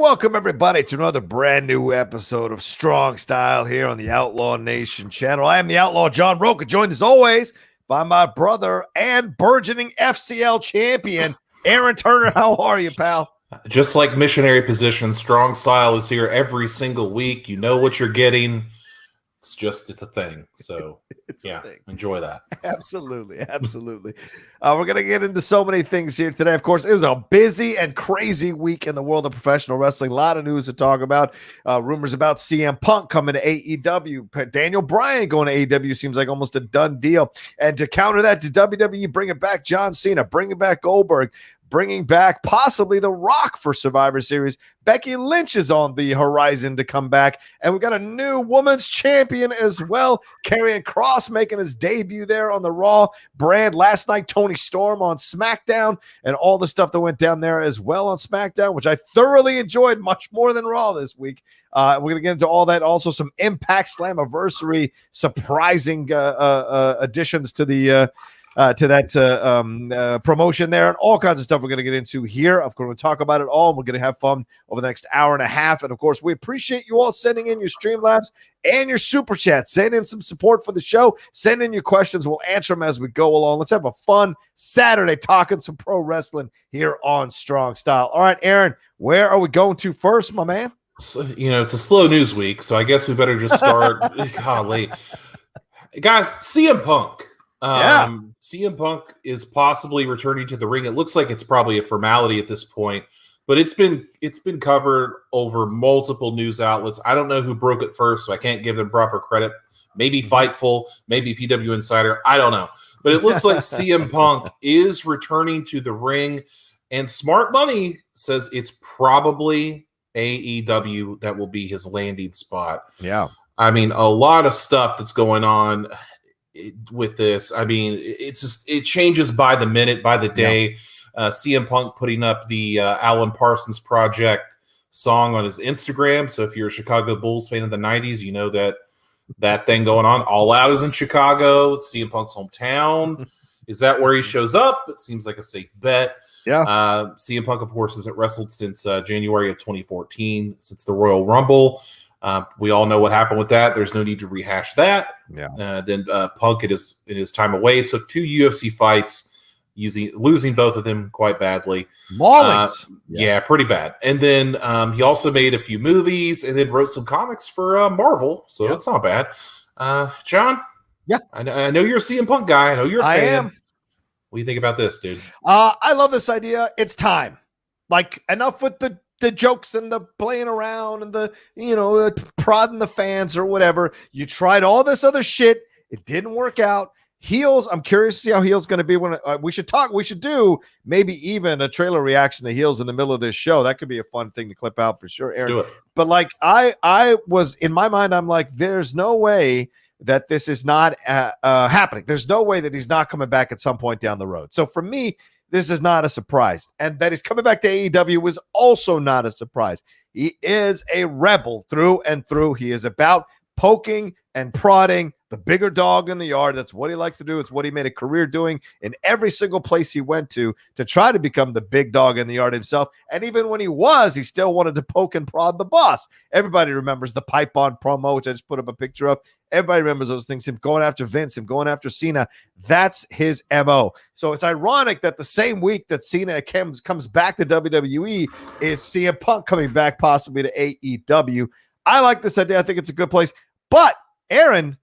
welcome everybody to another brand new episode of Strong Style here on the Outlaw Nation channel. I am the Outlaw John Rocha, joined as always by my brother and burgeoning FCL champion, Aaron Turner. How are you, pal? Just like missionary position, Strong Style is here every single week. You know what you're getting. It's a thing. So enjoy that. Absolutely. We're going to get into so many things here today. Of course, it was a busy and crazy week in the world of professional wrestling. A lot of news to talk about. Rumors about CM Punk coming to AEW. Daniel Bryan going to AEW seems like almost a done deal. And to counter that, to WWE bringing back John Cena, bringing back Goldberg, bringing back possibly The Rock for Survivor Series. Becky Lynch is on the horizon to come back. And we've got a new women's champion as well. Karrion Kross making his debut there on the Raw brand. Last night, Tony Storm on SmackDown and all the stuff that went down there as well on SmackDown, which I thoroughly enjoyed much more than Raw this week. We're going to get into all that. Also, some IMPACT Slammiversary surprising additions to the promotion there, and all kinds of stuff we're going to get into here. Of course, we'll talk about it all. We're going to have fun over the next hour and a half. And of course, we appreciate you all sending in your Streamlabs and your Super Chats. Send in some support for the show. Send in your questions. We'll answer them as we go along. Let's have a fun Saturday talking some pro wrestling here on Strong Style. All right, Aaron, where are we going to first, my man? So, it's a slow news week, so I guess we better just start. Golly. Guys, CM Punk. CM Punk is possibly returning to the ring. It looks like it's probably a formality at this point, but it's been covered over multiple news outlets. I don't know who broke it first, so I can't give them proper credit. Maybe Fightful, maybe PW Insider. I don't know. But it looks like CM Punk is returning to the ring, and Smart Money says it's probably AEW that will be his landing spot. Yeah. I mean, a lot of stuff that's going on with this. I mean, it changes by the minute, by the day. CM Punk putting up the Alan Parsons Project song on his Instagram. So if you're a Chicago Bulls fan of the 90s, you know that thing going on. All Out is in Chicago. It's CM Punk's hometown. Is that where he shows up? It seems like a safe bet. Yeah. CM Punk, of course, hasn't wrestled since January of 2014, since the Royal Rumble. We all know what happened with that. There's no need to rehash that. Yeah. Then Punk in his time away took 2 UFC fights, losing both of them quite badly. Maulings. Yeah, pretty bad. And then he also made a few movies and then wrote some comics for Marvel. So that's not bad. John? Yeah. I know you're a CM Punk guy. I know you're a fan. I am. What do you think about this, dude? I love this idea. It's time. Like, enough with the jokes and the playing around and the prodding the fans or whatever. You tried all this other shit. It didn't work out. Heels, I'm curious to see how Heels going to be when we should do maybe even a trailer reaction to Heels in the middle of this show. That could be a fun thing to clip out for sure, Aaron. Let's do it. But like I was in my mind, I'm like, there's no way that this is not happening. There's no way that he's not coming back at some point down the road. So for me, this is not a surprise. And that he's coming back to AEW was also not a surprise. He is a rebel through and through. He is about poking and prodding the bigger dog in the yard. That's what he likes to do. It's what he made a career doing in every single place he went to try to become the big dog in the yard himself. And even when he still wanted to poke and prod the boss. Everybody remembers the pipe bomb promo, which I just put up a picture of. Everybody remembers those things. Him going after Vince, him going after Cena. That's his MO. So it's ironic that the same week that Cena comes back to WWE is CM Punk coming back possibly to AEW. I like this idea. I think it's a good place. But, Aaron,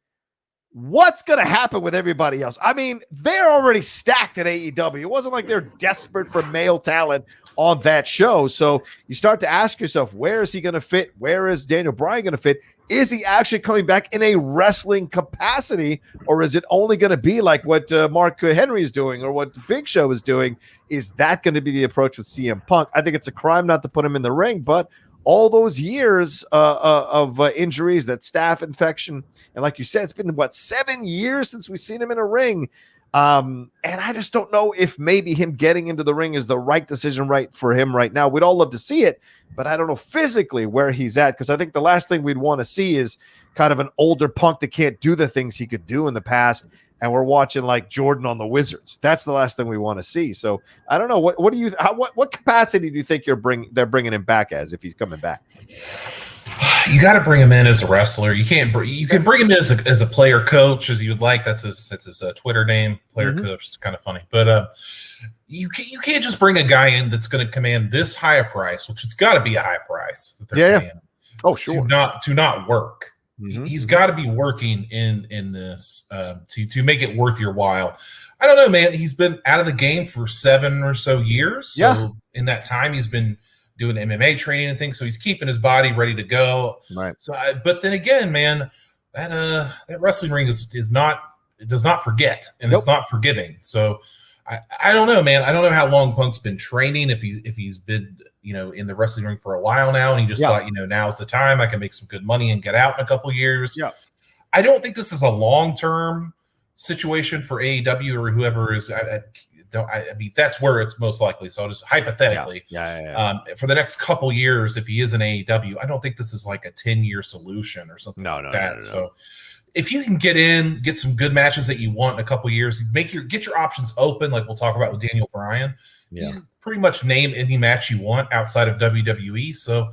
what's going to happen with everybody else? I mean, they're already stacked at AEW. It wasn't like they're desperate for male talent on that show. So you start to ask yourself, where is he going to fit? Where is Daniel Bryan going to fit? Is he actually coming back in a wrestling capacity, or is it only going to be like what Mark Henry is doing or what Big Show is doing? Is that going to be the approach with CM Punk? I think it's a crime not to put him in the ring, but all those years of injuries, that staph infection, and like you said, it's been, 7 years since we've seen him in a ring. And I just don't know if maybe him getting into the ring is the right decision for him right now. We'd all love to see it, but I don't know physically where he's at, because I think the last thing we'd want to see is kind of an older Punk that can't do the things he could do in the past. and we're watching like Jordan on the Wizards. That's the last thing we want to see. So I don't know. What do you? What capacity do you think they're bringing him back as if he's coming back? You got to bring him in as a wrestler. You can't. You can bring him in as a player coach as you would like. That's his Twitter name, player coach. It's kind of funny, but you can't just bring a guy in that's going to command this high a price, which has got to be a high price that they're paying. Oh, sure. To not work. He's got to be working in this to make it worth your while. I don't know, man. He's been out of the game for 7 or so years. So in that time, he's been doing MMA training and things. So he's keeping his body ready to go. Right. So, but then again, man, that wrestling ring does not forget, and it's not forgiving. So I don't know, man. I don't know how long Punk's been training. If he's been in the wrestling ring for a while now, and he just thought now's the time I can make some good money and get out in a couple years. Yeah. I don't think this is a long-term situation for AEW or whoever is. I mean, that's where it's most likely. So just hypothetically, for the next couple years, if he is in AEW, I don't think this is like a 10-year solution or something like that. No. So if you can get some good matches that you want in a couple years, get your options open, like we'll talk about with Daniel Bryan. You can pretty much name any match you want outside of WWE. So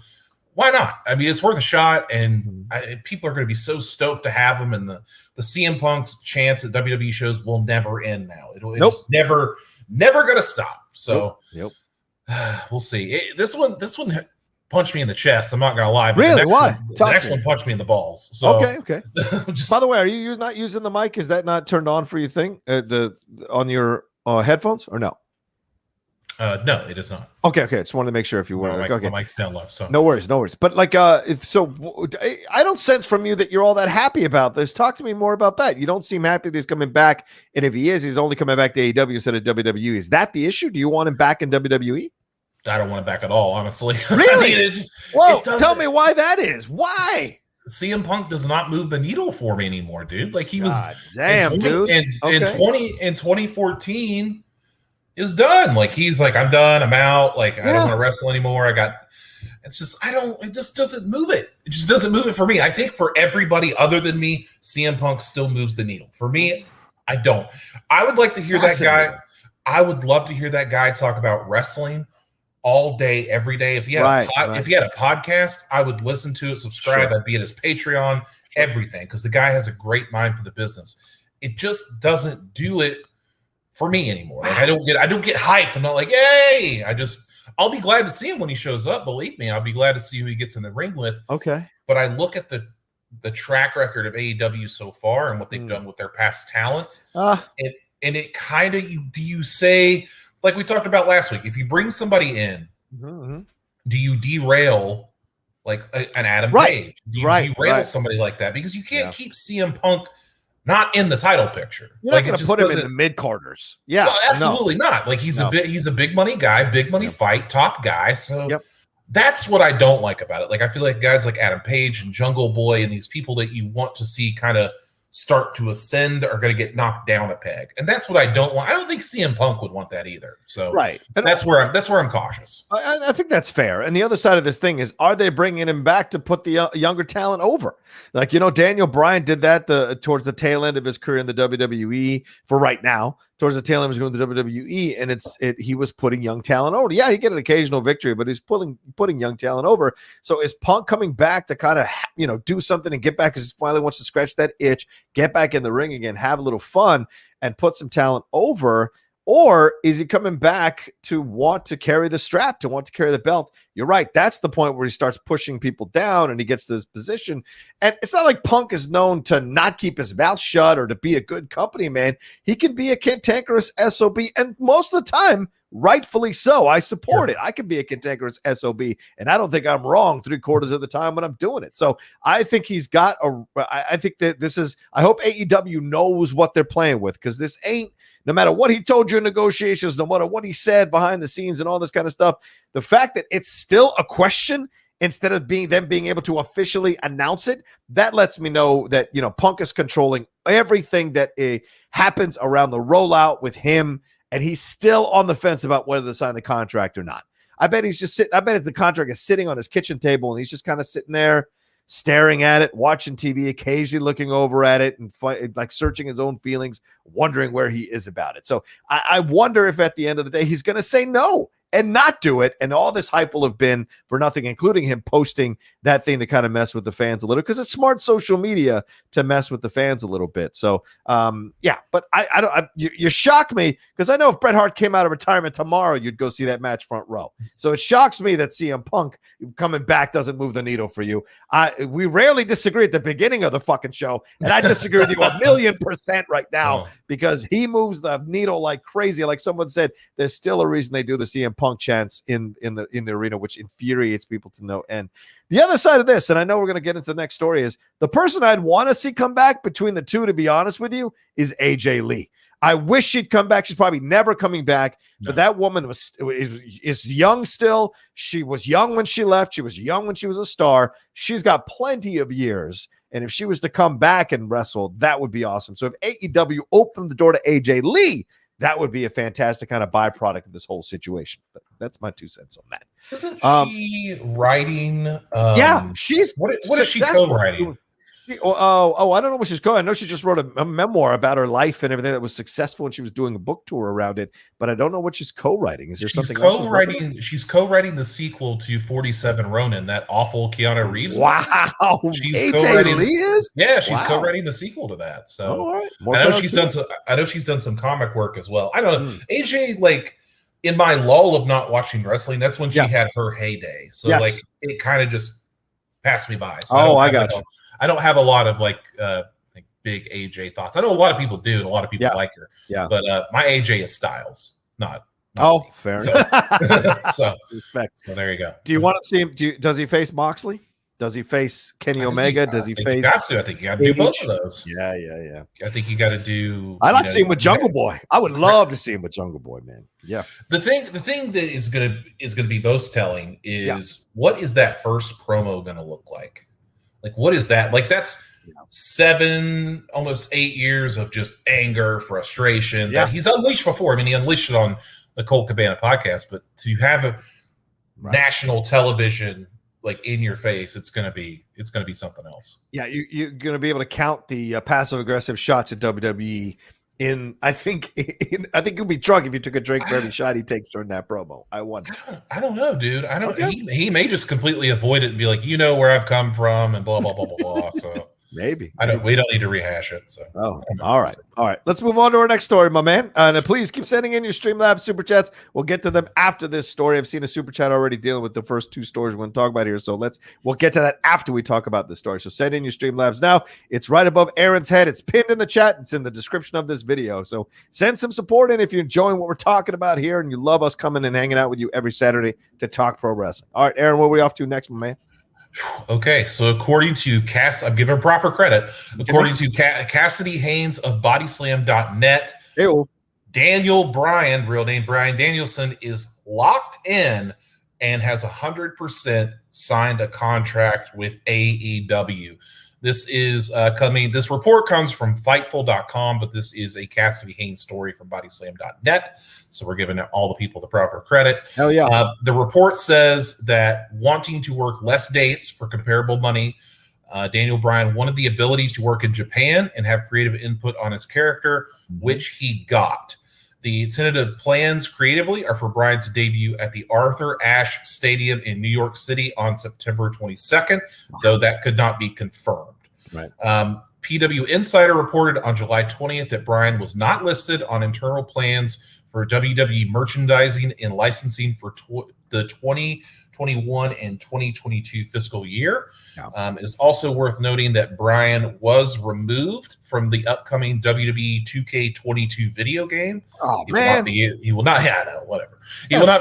why not? I mean, it's worth a shot, and people are going to be so stoked to have him. And the CM Punk's chance at WWE shows will never end now. It's never going to stop. So we'll see. This one punched me in the chest. I'm not going to lie. But really? Why? The next one punched me in the balls. So okay. By the way, are you're not using the mic? Is that not turned on for you? On your headphones or no? No, it is not. Okay. Just wanted to make sure if you were. My mic's down low, so no worries. But so I don't sense from you that you're all that happy about this. Talk to me more about that. You don't seem happy that he's coming back, and if he is, he's only coming back to AEW instead of WWE. Is that the issue? Do you want him back in WWE? I don't want him back at all, honestly. Really? I mean, tell me why that is. Why? CM Punk does not move the needle for me anymore, dude. Like he was. Dude. In 2014. Is done. Like he's like, I'm done. I'm out. Like I don't want to wrestle anymore. It just doesn't move it. It just doesn't move it for me. I think for everybody other than me, CM Punk still moves the needle. For me, I don't. I would like to hear that guy. I would love to hear that guy talk about wrestling all day, every day. If he had if he had a podcast, I would listen to it, subscribe. Sure. I'd be at his Patreon, everything, because the guy has a great mind for the business. It just doesn't do it for me anymore. Like I don't get hyped. I'm not like, hey, I'll be glad to see him when he shows up. Believe me, I'll be glad to see who he gets in the ring with. Okay. But I look at the track record of AEW so far and what they've done with their past talents. And it kind of, do you say, like we talked about last week, if you bring somebody in, do you derail like an Adam Page? Do you derail somebody like that? Because you can't keep CM Punk not in the title picture. You're not going to put him in the mid-carders. Yeah. Well, absolutely not. Like he's a big money guy, big money fight, top guy. So that's what I don't like about it. Like I feel like guys like Adam Page and Jungle Boy and these people that you want to see kind of start to ascend are going to get knocked down a peg. And that's what I don't want. I don't think CM Punk would want that either. So that's where I'm cautious. I think that's fair. And the other side of this thing is, are they bringing him back to put the younger talent over? Like, Daniel Bryan did that towards the tail end of his career in the WWE for right now. Towards the tail end, he was going to the WWE, and he was putting young talent over. Yeah, he get an occasional victory, but he's putting young talent over. So is Punk coming back to kind of do something and get back because he finally wants to scratch that itch, get back in the ring again, have a little fun, and put some talent over? Or is he coming back to want to carry the strap, to want to carry the belt? You're right. That's the point where he starts pushing people down and he gets to this position. And it's not like Punk is known to not keep his mouth shut or to be a good company man. He can be a cantankerous SOB, and most of the time, rightfully so. I support it. I can be a cantankerous SOB, and I don't think I'm wrong 3/4 of the time when I'm doing it. So I think he's got I think that this is, I hope AEW knows what they're playing with, because this ain't, no matter what he told you in negotiations, no matter what he said behind the scenes and all this kind of stuff, the fact that it's still a question instead of them being able to officially announce it, that lets me know that, Punk is controlling everything that happens around the rollout with him, and he's still on the fence about whether to sign the contract or not. I bet he's just sitting. I bet the contract is sitting on his kitchen table, and he's just kind of sitting there staring at it, watching TV, occasionally looking over at it and like searching his own feelings, wondering where he is about it. So I wonder if at the end of the day, he's going to say no and not do it. And all this hype will have been for nothing, including him posting that thing to kind of mess with the fans a little, because it's smart social media to mess with the fans a little bit. So, yeah, but you shock me, because I know if Bret Hart came out of retirement tomorrow, you'd go see that match front row. So it shocks me that CM Punk coming back doesn't move the needle for you. We rarely disagree at the beginning of the fucking show, and I disagree with you 1,000,000% right now, because he moves the needle like crazy. Like someone said, there's still a reason they do the CM Punk chants in the arena, which infuriates people to no end. The other side of this, and I know we're going to get into the next story, is the person I'd want to see come back between the two, to be honest with you, is AJ Lee. I wish she'd come back. She's probably never coming back. But that woman is young still. She was young when she left. She was young when she was a star. She's got plenty of years. And if she was to come back and wrestle, that would be awesome. So if AEW opened the door to AJ Lee, that would be a fantastic kind of byproduct of this whole situation. But that's my 2 cents on that. Isn't she writing? Yeah, she's what is she co-writing? I don't know what she's going. I know she just wrote a memoir about her life and everything that was successful, and she was doing a book tour around it. But I don't know what she's co-writing. Is there something else? She's co-writing the sequel to 47 Ronin, that awful Keanu Reeves. Wow, she's AJ Lee is. Yeah, she's co-writing the sequel to that. So I know she's done some comic work as well. I don't know. AJ, like, in my lull of not watching wrestling, that's when she had her heyday. So like it kind of just passed me by. So I got you. I don't have a lot of like big AJ thoughts. I know a lot of people do, and a lot of people like her. Yeah. But my AJ is Styles, not fair so, enough. So respect. So there you go. Do you want to see him? Does he face Moxley? Does he face Kenny Omega? Does he face? I think you got to do both of those. Yeah. I think you got to do. I like seeing him with Jungle Boy. I would love to see him with Jungle Boy, man. Yeah. The thing that is gonna be most telling is what is that first promo gonna look like? Like, what is that? Like, that's 7, almost 8 years of just anger, frustration that he's unleashed before. I mean, he unleashed it on the Colt Cabana podcast, but to have a national television like in your face, it's gonna be something else. Yeah, you're gonna be able to count the passive aggressive shots at WWE. I think you'll be drunk if you took a drink for every shot he takes during that promo. I wonder. I don't know, dude. I don't. Okay. He may just completely avoid it and be like, you know where I've come from, and blah blah blah blah blah. So maybe. We don't need to rehash it. So all right. Let's move on to our next story, my man. And please keep sending in your Streamlabs super chats. We'll get to them after this story. I've seen a super chat already dealing with the first 2 stories we're going to talk about here. So we'll get to that after we talk about this story. So send in your Streamlabs now. It's right above Aaron's head. It's pinned in the chat. It's in the description of this video. So send some support in if you're enjoying what we're talking about here and you love us coming and hanging out with you every Saturday to talk pro wrestling. All right, Aaron, what are we off to next, my man? Okay, so according to I'm giving her proper credit. According to Cassidy Haynes of bodyslam.net, Daniel Bryan, real name Brian Danielson, is locked in and has 100% signed a contract with AEW. This is coming. This report comes from Fightful.com, but this is a Cassidy Haynes story from bodyslam.net. So we're giving all the people the proper credit. Hell yeah. The report says that wanting to work less dates for comparable money, Daniel Bryan wanted the ability to work in Japan and have creative input on his character, which he got. The tentative plans creatively are for Bryan to debut at the Arthur Ashe Stadium in New York City on September 22nd, though that could not be confirmed. Right. PW Insider reported on July 20th that Bryan was not listed on internal plans for WWE merchandising and licensing for the 2021 and 2022 fiscal year. Yeah. It's also worth noting that Bryan was removed from the upcoming WWE 2K22 video game. Oh, man. He will not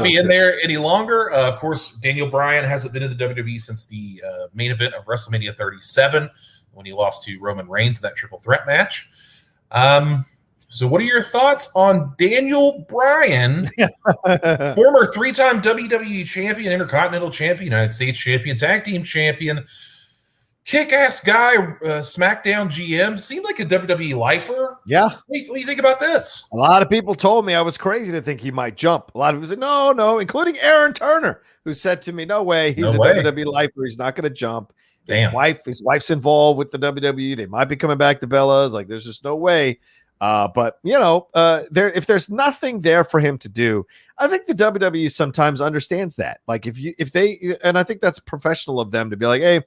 be in there any longer. Of course, Daniel Bryan hasn't been in the WWE since the main event of WrestleMania 37 when he lost to Roman Reigns in that triple threat match. So what are your thoughts on Daniel Bryan, former 3-time WWE champion, Intercontinental champion, United States champion, tag team champion, kick-ass guy, SmackDown GM, seemed like a WWE lifer. Yeah. What do you think about this? A lot of people told me I was crazy to think he might jump. A lot of people said, no, including Aaron Turner, who said to me, no way, he's a WWE lifer. He's not going to jump. His wife's involved with the WWE. They might be coming back to Bella's. Like, there's just no way. But if there's nothing there for him to do, I think the WWE sometimes understands that. Like, and I think that's professional of them to be like, hey,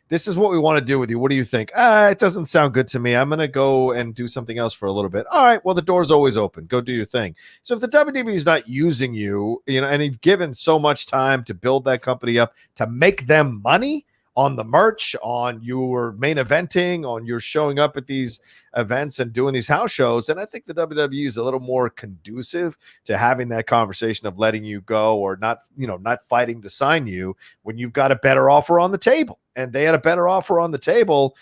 this is what we want to do with you. What do you think? It doesn't sound good to me. I'm going to go and do something else for a little bit. All right. Well, the door's always open. Go do your thing. So if the WWE is not using you, and you've given so much time to build that company up to make them money on the merch, on your main eventing, on your showing up at these events and doing these house shows, and I think the WWE is a little more conducive to having that conversation of letting you go or not fighting to sign you when you've got a better offer on the table. And they had a better offer on the table,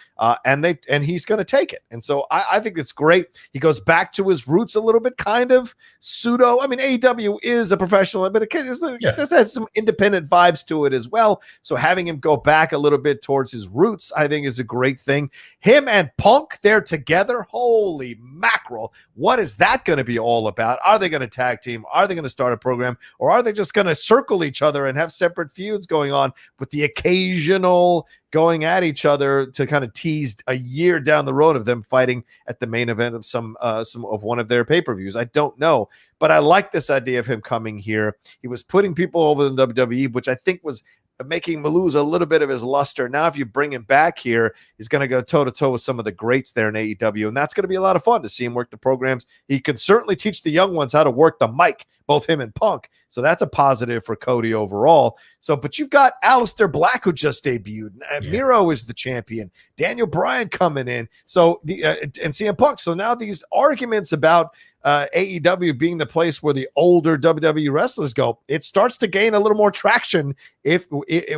and he's going to take it. And so I think it's great. He goes back to his roots a little bit, kind of pseudo. I mean, AEW is a professional, but this has some independent vibes to it as well. So having him go back a little bit towards his roots, I think, is a great thing. Him and Punk, they're together. Holy mackerel. What is that going to be all about? Are they going to tag team? Are they going to start a program? Or are they just going to circle each other and have separate feuds going on with the occasional going at each other to kind of tease a year down the road of them fighting at the main event of some of one of their pay-per-views? I don't know, but I like this idea of him coming here. He was putting people over in WWE, which I think was making him lose a little bit of his luster. Now, if you bring him back here, he's going to go toe-to-toe with some of the greats there in AEW, and that's going to be a lot of fun to see him work the programs. He can certainly teach the young ones how to work the mic, both him and Punk, so that's a positive for Cody overall. So, but you've got Aleister Black, who just debuted. Miro is the champion. Daniel Bryan coming in. So and CM Punk. So now these arguments about AEW being the place where the older WWE wrestlers go, it starts to gain a little more traction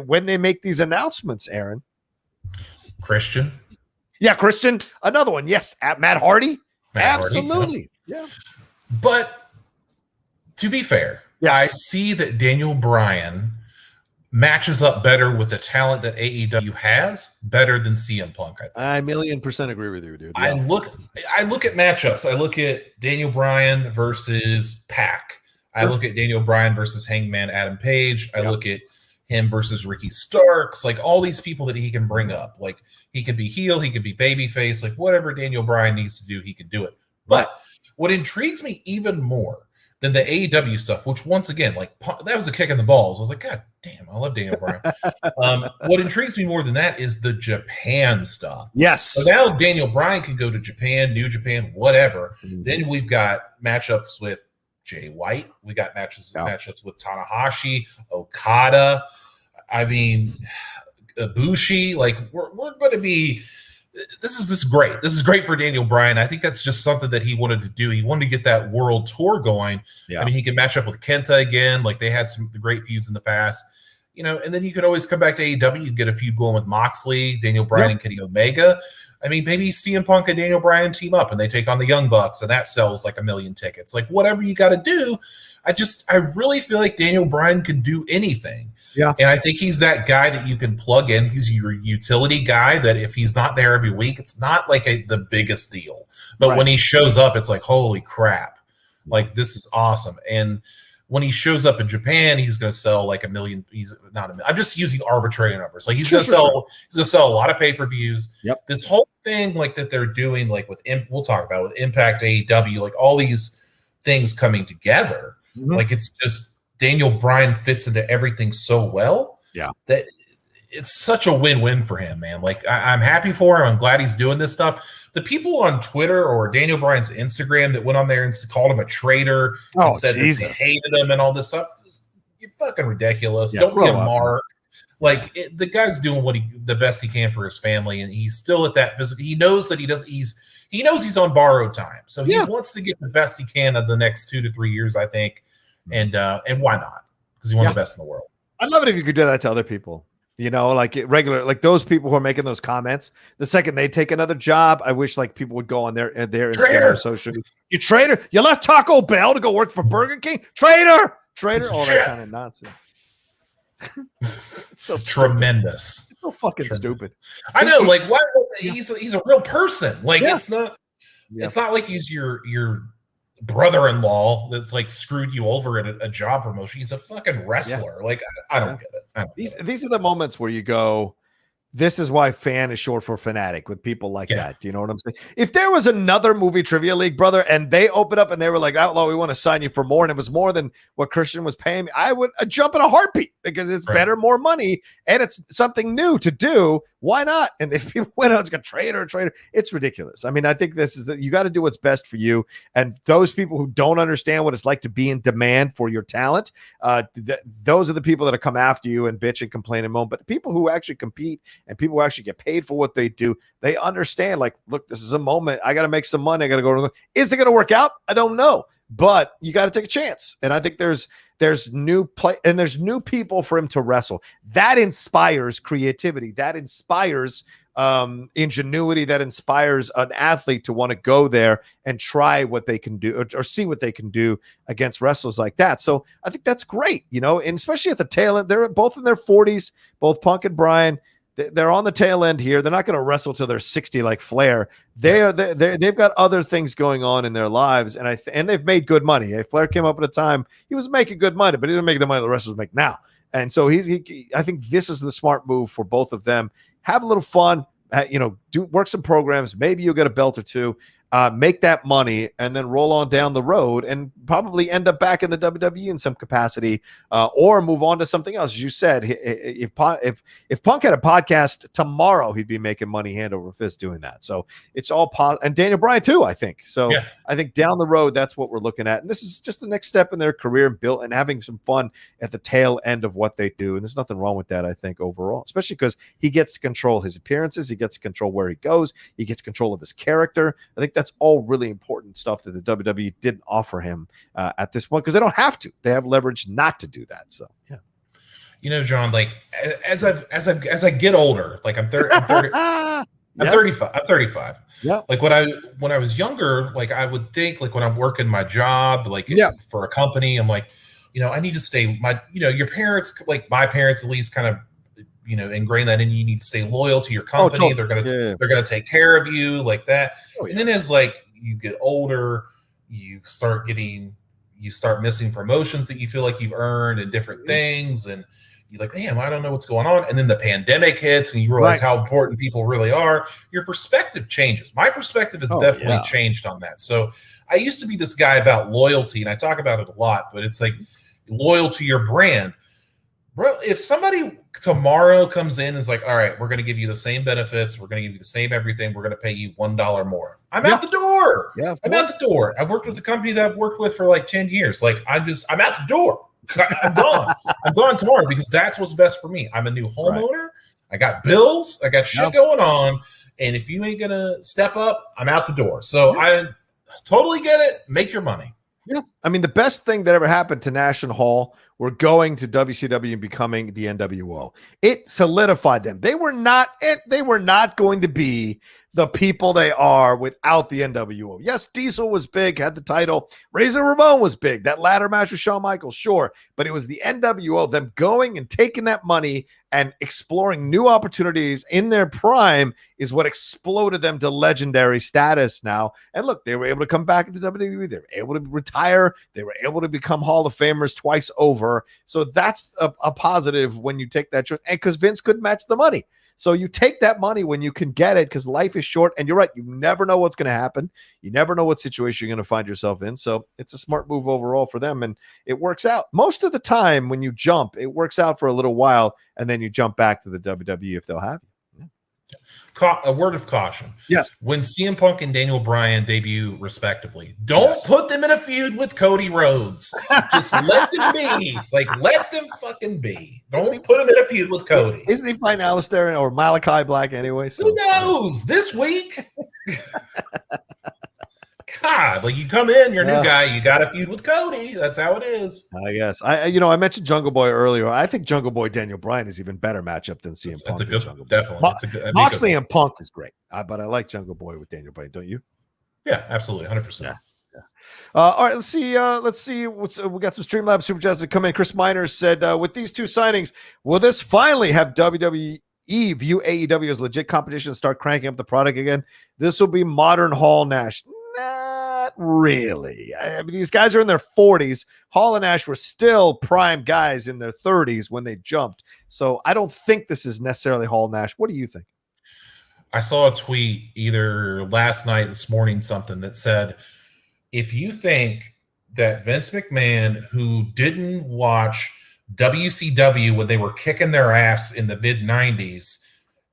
when they make these announcements, Aaron. Christian. Yeah, Christian. Another one. Yes. At Matt Hardy. Absolutely. Hardy, yeah. But to be fair, I see that Daniel Bryan matches up better with the talent that AEW has better than CM Punk. I think. I 1,000,000% agree with you, dude. Yeah. I look at matchups. I look at Daniel Bryan versus Pac. I look at Daniel Bryan versus Hangman Adam Page. I look at him versus Ricky Starks. Like all these people that he can bring up. Like he can be heel, he can be babyface. Like whatever Daniel Bryan needs to do, he can do it. But what intrigues me even more than the AEW stuff, which once again, like that was a kick in the balls. I was like, God damn, I love Daniel Bryan. What intrigues me more than that is the Japan stuff. Yes. So now Daniel Bryan can go to Japan, New Japan, whatever. Mm-hmm. Then we've got matchups with Jay White. We got matchups with Tanahashi, Okada. I mean, Ibushi. Like we're going to be. This is great. This is great for Daniel Bryan. I think that's just something that he wanted to do. He wanted to get that world tour going. Yeah. I mean, he can match up with Kenta again. Like they had some great feuds in the past, and then you could always come back to AEW, get a feud going with Moxley, Daniel Bryan, and Kenny Omega. I mean, maybe CM Punk and Daniel Bryan team up and they take on the Young Bucks and that sells like 1 million tickets. Like whatever you got to do. I really feel like Daniel Bryan can do anything. Yeah. And I think he's that guy that you can plug in. He's your utility guy that if he's not there every week, it's not like the biggest deal. But when he shows up, it's like, holy crap. Like, this is awesome. And when he shows up in Japan, he's going to sell like 1 million. He's not 1 million. I'm just using arbitrary numbers. Like he's going to sell. He's going to sell a lot of pay-per-views. Yep. This whole thing like that they're doing, like we'll talk about with Impact AEW, like all these things coming together. Mm-hmm. Like it's just Daniel Bryan fits into everything so well. Yeah. That it's such a win-win for him, man. Like I'm happy for him. I'm glad he's doing this stuff. The people on Twitter or Daniel Bryan's Instagram that went on there and called him a traitor and said that they hated him and all this stuff, you're fucking ridiculous. Yeah, don't be a mark. Like the guy's doing the best he can for his family, and he's still at that physical. He knows that he knows he's on borrowed time, so he wants to get the best he can of the next 2 to 3 years, I think. And why not? Because he's one of the best in the world. I'd love it if you could do that to other people. Like like those people who are making those comments. The second they take another job, I wish like people would go on their Instagram social. You traitor! You left Taco Bell to go work for Burger King. Traitor! All that kind of nonsense. It's so tremendous. It's so fucking stupid. I know. Like, why? He's a real person. Like, it's not. Yeah. It's not like he's your brother-in-law that's like screwed you over at a job promotion. He's a fucking wrestler. Like I don't get it. These are the moments where you go, This is why fan is short for fanatic with people like that. Do you know what I'm saying? If there was another movie trivia league, brother, and they opened up and they were like, Outlaw, we want to sign you for more, and it was more than what Christian was paying me, I would jump in a heartbeat because it's better, more money, and it's something new to do. Why not? And if people went out, it's a trader, it's ridiculous. I mean, I think this is that you got to do what's best for you. And those people who don't understand what it's like to be in demand for your talent, those are the people that come after you and bitch and complain and moan. But people who actually compete and people who actually get paid for what they do, they understand, like, look, this is a moment. I got to make some money. I got to go. Is it going to work out? I don't know. But you got to take a chance. And I think there's new play and there's new people for him to wrestle. That inspires creativity. That inspires ingenuity. That inspires an athlete to want to go there and try what they can do or see what they can do against wrestlers like that. So I think that's great, you know, and especially at the tail end. They're both in their 40s, both Punk and Bryan. They're on the tail end here. They're not going to wrestle till they're 60 like Flair. They've got other things going on in their lives, and they've made good money. Flair came up at a time he was making good money, but he didn't make the money the wrestlers make now. And so I think this is the smart move for both of them. Have a little fun, work some programs. Maybe you'll get a belt or two. Make that money and then roll on down the road and probably end up back in the WWE in some capacity, or move on to something else. As you said, if Punk had a podcast tomorrow, he'd be making money hand over fist doing that. So it's all and Daniel Bryan too, I think. So yeah. I think down the road, that's what we're looking at. And this is just the next step in their career and having some fun at the tail end of what they do. And there's nothing wrong with that, I think, overall, especially because he gets to control his appearances. He gets to control where he goes. He gets control of his character. I think that's all really important stuff that the WWE didn't offer him at this point because they don't have to. They have leverage not to do that. So yeah, you know, John. Like as I get older, like I'm 30. I'm 35. I'm 35. Yeah. Like when I was younger, like I would think, like when I'm working my job, like for a company, I'm like, you know, I need to stay. Your parents, like my parents, at least, kind of, ingrain that in you. Need to stay loyal to your company. Totally. They're gonna take care of you like that. Oh, yeah. And then as like you get older, you start missing promotions that you feel like you've earned and different things, and you're like, damn, I don't know what's going on. And then the pandemic hits, and you realize how important people really are. Your perspective changes. My perspective has definitely changed on that. So I used to be this guy about loyalty, and I talk about it a lot, but it's like loyal to your brand. Bro, if somebody tomorrow comes in and is like, all right, we're going to give you the same benefits, we're going to give you the same everything, we're going to pay you $1 more, I'm out the door. Yeah, I'm out the door. I've worked with a company that I've worked with for like 10 years. Like, I'm out the door. I'm gone. I'm gone tomorrow because that's what's best for me. I'm a new homeowner. Right. I got bills. I got shit going on. And if you ain't going to step up, I'm out the door. So I totally get it. Make your money. Yeah. I mean, the best thing that ever happened to Nash and Hall were going to WCW and becoming the NWO. It solidified them. They were not going to be the people they are without the NWO. Yes, Diesel was big, had the title. Razor Ramon was big. That ladder match with Shawn Michaels, sure. But it was the NWO, them going and taking that money and exploring new opportunities in their prime is what exploded them to legendary status now. And look, they were able to come back into WWE. They were able to retire. They were able to become Hall of Famers twice over. So that's a positive when you take that choice. And because Vince could match the money. So you take that money when you can get it because life is short. And you're right. You never know what's going to happen. You never know what situation you're going to find yourself in. So it's a smart move overall for them. And it works out. Most of the time when you jump, it works out for a little while. And then you jump back to the WWE if they'll have you. A word of caution. Yes. When CM Punk and Daniel Bryan debut respectively, don't put them in a feud with Cody Rhodes. Just let them be. Like, let them fucking be. Don't put them in a feud with Cody. Isn't he fighting Alistair or Malachi Black anyway? So. Who knows? This week? God, like you come in, you're a new guy, you got a feud with Cody. That's how it is. I guess. I mentioned Jungle Boy earlier. I think Jungle Boy Daniel Bryan is even better matchup than CM Punk. That's a good Jungle definitely. Moxley and Punk is great, but I like Jungle Boy with Daniel Bryan. Don't you? Yeah, absolutely, 100%. Yeah. All right, let's see. We got some Streamlabs super chats that come in. Chris Miners said, with these two signings, will this finally have WWE view AEW as legit competition and start cranking up the product again? This will be modern Hall Nash. Not really. I mean, these guys are in their 40s. Hall and Nash were still prime guys in their 30s when they jumped. So I don't think this is necessarily Hall and Nash. What do you think? I saw a tweet either last night, this morning, something that said, if you think that Vince McMahon, who didn't watch WCW when they were kicking their ass in the mid-90s,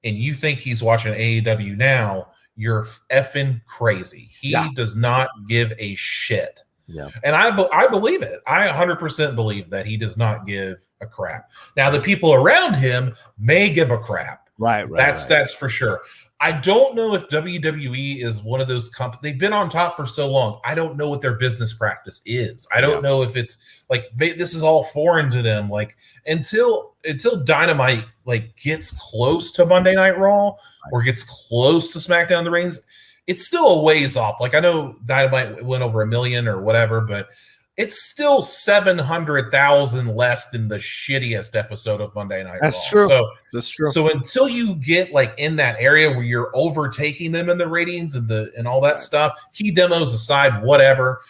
and you think he's watching AEW now, you're effing crazy. He does not give a shit. Yeah. And I believe it. I 100% believe that he does not give a crap. Now, the people around him may give a crap. Right. That's for sure. I don't know if WWE is one of those companies. They've been on top for so long. I don't know what their business practice is. I don't know if it's like this is all foreign to them. Like until Dynamite like gets close to Monday Night Raw or gets close to SmackDown the Reigns, it's still a ways off. Like I know Dynamite went over 1 million or whatever, but it's still 700,000 less than the shittiest episode of Monday Night Raw. True. So that's true. So until you get like in that area where you're overtaking them in the ratings and all that stuff, key demos aside, whatever,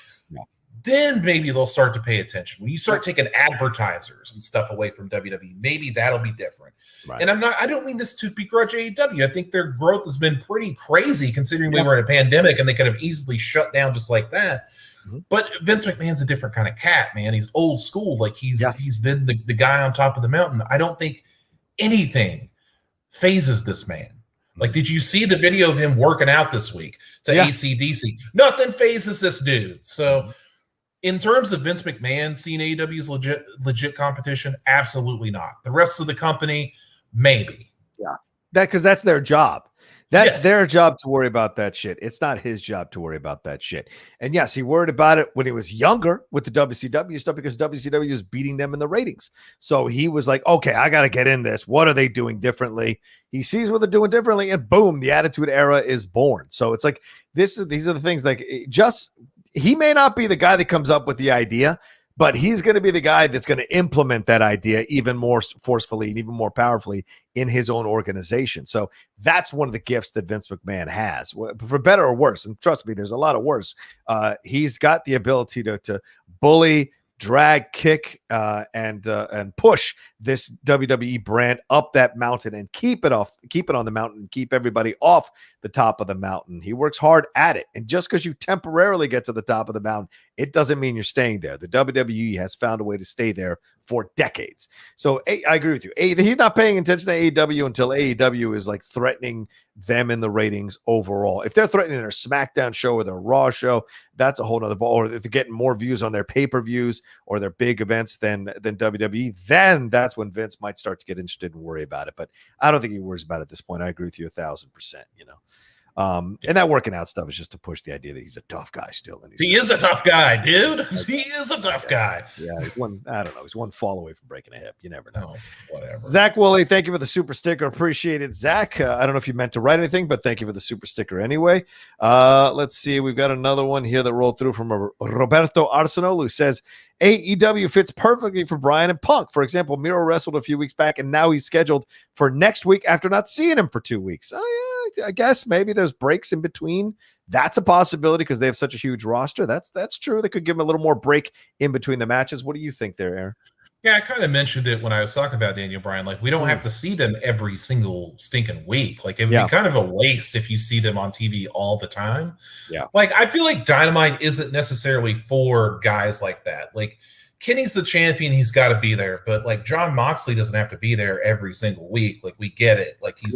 then maybe they'll start to pay attention. When you start taking advertisers and stuff away from WWE, maybe that'll be different. Right. And I don't mean this to begrudge AEW. I think their growth has been pretty crazy considering we were in a pandemic and they could have easily shut down just like that. But Vince McMahon's a different kind of cat, man. He's old school. Like he's been the guy on top of the mountain. I don't think anything phases this man. Like, did you see the video of him working out this week to AC/DC? Nothing phases this dude. So in terms of Vince McMahon seeing AEW's legit competition, absolutely not. The rest of the company, maybe. Yeah. Because that's their job. That's their job to worry about that shit. It's not his job to worry about that shit. And yes, he worried about it when he was younger with the WCW stuff because WCW was beating them in the ratings. So he was like, okay, I got to get in this. What are they doing differently? He sees what they're doing differently and boom, the Attitude Era is born. So it's like, these are the things like he may not be the guy that comes up with the idea, but he's going to be the guy that's going to implement that idea even more forcefully and even more powerfully in his own organization. So that's one of the gifts that Vince McMahon has, for better or worse. And trust me, there's a lot of worse. He's got the ability to bully, drag, kick, and push this WWE brand up that mountain and keep it on the mountain, keep everybody off the top of the mountain. He works hard at it. And just because you temporarily get to the top of the mountain, it doesn't mean you're staying there. The WWE has found a way to stay there for decades. So I agree with you. He's not paying attention to AEW until AEW is like threatening them in the ratings overall. If they're threatening their SmackDown show or their Raw show, that's a whole nother ball. Or if they're getting more views on their pay-per-views or their big events than WWE, then that's when Vince might start to get interested and worry about it. But I don't think he worries about it at this point. I agree with you 1,000%, you know. And that working out stuff is just to push the idea that he's a tough guy still. And he is a tough guy, dude. He is a tough guy. Yeah, he's one fall away from breaking a hip. You never know. Oh, whatever. Zach Woolley, thank you for the super sticker. Appreciate it, Zach. I don't know if you meant to write anything, but thank you for the super sticker anyway. Let's see. We've got another one here that rolled through from Roberto Arsenal, who says AEW fits perfectly for Bryan and Punk. For example, Miro wrestled a few weeks back, and now he's scheduled for next week after not seeing him for 2 weeks. I guess maybe there's breaks in between. That's a possibility because they have such a huge roster. That's true. They could give him a little more break in between the matches. What do you think there, Aaron? Yeah, I kind of mentioned it when I was talking about Daniel Bryan. Like, we don't have to see them every single stinking week. Like, it would be kind of a waste if you see them on TV all the time. Yeah. Like, I feel like Dynamite isn't necessarily for guys like that. Like, Kenny's the champion. He's got to be there. But, like, John Moxley doesn't have to be there every single week. Like, we get it. Like, he's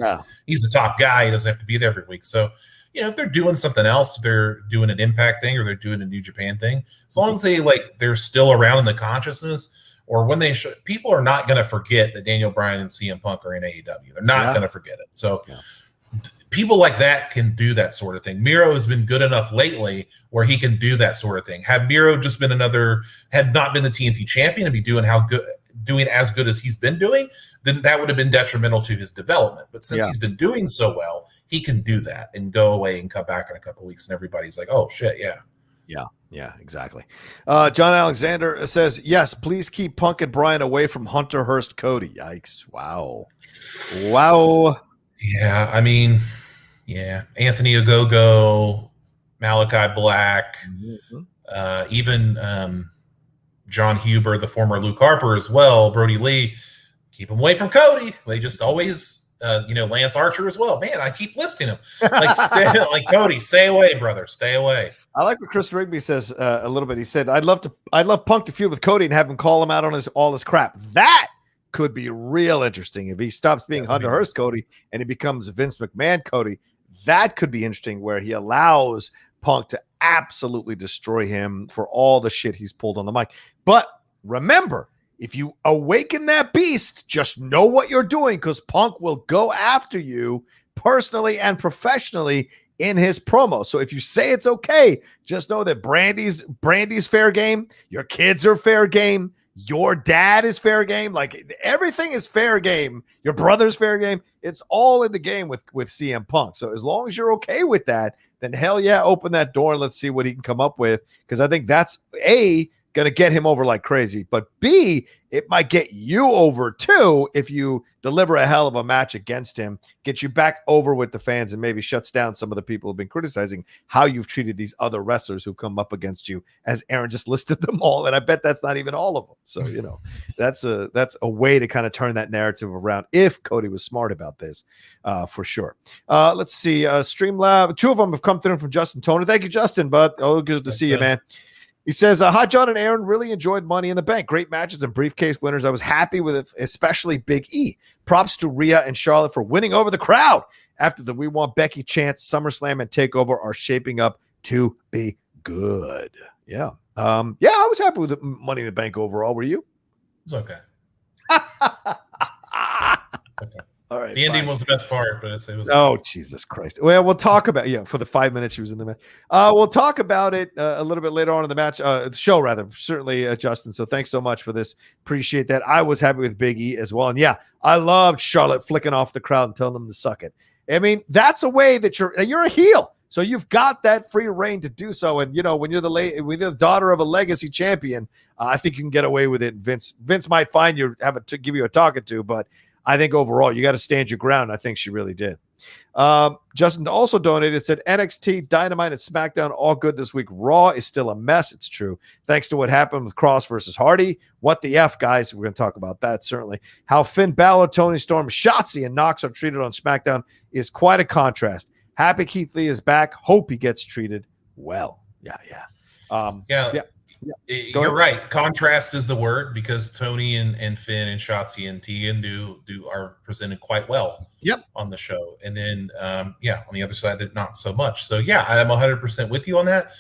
the top guy. He doesn't have to be there every week. So, you know, if they're doing something else, if they're doing an Impact thing or they're doing a New Japan thing, as long as they're still around in the consciousness, or when they people are not going to forget that Daniel Bryan and CM Punk are in AEW. They're not going to forget it. So people like that can do that sort of thing. Miro has been good enough lately where he can do that sort of thing. Had Miro just been had not been the TNT champion and be doing as good as he's been doing, then that would have been detrimental to his development. But since he's been doing so well, he can do that and go away and come back in a couple of weeks, and everybody's like, "Oh shit, yeah." Yeah, exactly. John Alexander says, yes, please keep Punk and Bryan away from Hunter Hearst Cody. Yikes. Wow. Yeah, I mean, Anthony Ogogo, Malachi Black, even John Huber, the former Luke Harper as well, Brody Lee. Keep him away from Cody. They just always, Lance Archer as well. Man, I keep listing him. Like Cody, stay away, brother. Stay away. I like what Chris Rigby says a little bit. He said, I'd love Punk to feud with Cody and have him call him out on all his crap. That could be real interesting if he stops being Hunter Hearst Cody and he becomes Vince McMahon Cody. That could be interesting where he allows Punk to absolutely destroy him for all the shit he's pulled on the mic. But remember, if you awaken that beast, just know what you're doing because Punk will go after you personally and professionally in his promo. So if you say it's okay, just know that Brandy's fair game. Your kids are fair game. Your dad is fair game. Like everything is fair game. Your brother's fair game. It's all in the game with CM Punk. So as long as you're okay with that, then hell yeah, open that door and let's see what he can come up with. Because I think that's going to get him over like crazy. But B, it might get you over too if you deliver a hell of a match against him, get you back over with the fans, and maybe shuts down some of the people who've been criticizing how you've treated these other wrestlers who've come up against you, as Aaron just listed them all. And I bet that's not even all of them. So, that's a way to kind of turn that narrative around if Cody was smart about this, for sure. Let's see. Streamlab, 2 of them have come through from Justin Toner. Thank you, Justin, bud. Oh, good to see you, man. He says, hi, John and Aaron, really enjoyed Money in the Bank. Great matches and briefcase winners. I was happy with it, especially Big E. Props to Rhea and Charlotte for winning over the crowd after the We Want Becky chants. SummerSlam and TakeOver are shaping up to be good. Yeah. I was happy with the Money in the Bank overall. Were you? It's okay. Okay. All right. The ending was the best part, but it was. Oh, Jesus Christ. Well, we'll talk about, for the 5 minutes she was in the match. We'll talk about it a little bit later on in the match, the show rather, certainly, Justin. So thanks so much for this. Appreciate that. I was happy with Big E as well. And yeah, I loved Charlotte flicking off the crowd and telling them to suck it. I mean, that's a way that you're a heel. So you've got that free reign to do so. And, when you're the daughter of a legacy champion, I think you can get away with it. Vince might find you, to give you a talking to, but I think overall you got to stand your ground. I think she really did. Justin also donated, said NXT, Dynamite, and SmackDown all good this week. Raw is still a mess. It's true. Thanks to what happened with Cross versus Hardy. What the F, guys? We're going to talk about that, certainly. How Finn Balor, Tony Storm, Shotzi, and Knox are treated on SmackDown is quite a contrast. Happy Keith Lee is back. Hope he gets treated well. Yeah. You're right. Contrast is the word because Tony and Finn and Shotzi and Tegan are presented quite well on the show. And then, on the other side, not so much. So, I'm 100% with you on that.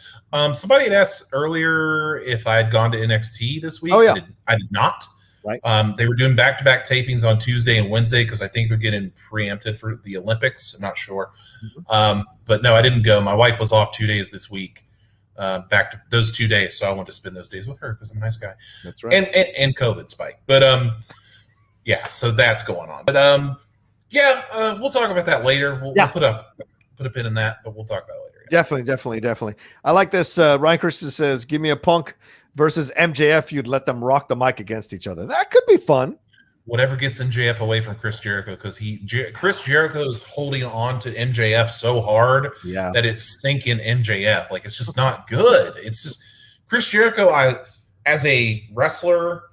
Somebody had asked earlier if I had gone to NXT this week. Oh, yeah. I did not. Right. They were doing back-to-back tapings on Tuesday and Wednesday because I think they're getting preempted for the Olympics. I'm not sure. But no, I didn't go. My wife was off 2 days this week. Back to those 2 days, so I want to spend those days with her because I'm a nice guy. That's right. And COVID spike, but so that's going on. But we'll talk about that later. We'll put a pin in that, but we'll talk about it later. Definitely. I like this. Ryan Christian says, "Give me a Punk versus MJF. You'd let them rock the mic against each other. That could be fun." Whatever gets MJF away from Chris Jericho, because Chris Jericho is holding on to MJF so hard that it's sinking MJF. Like, it's just not good. It's just Chris Jericho. As a wrestler,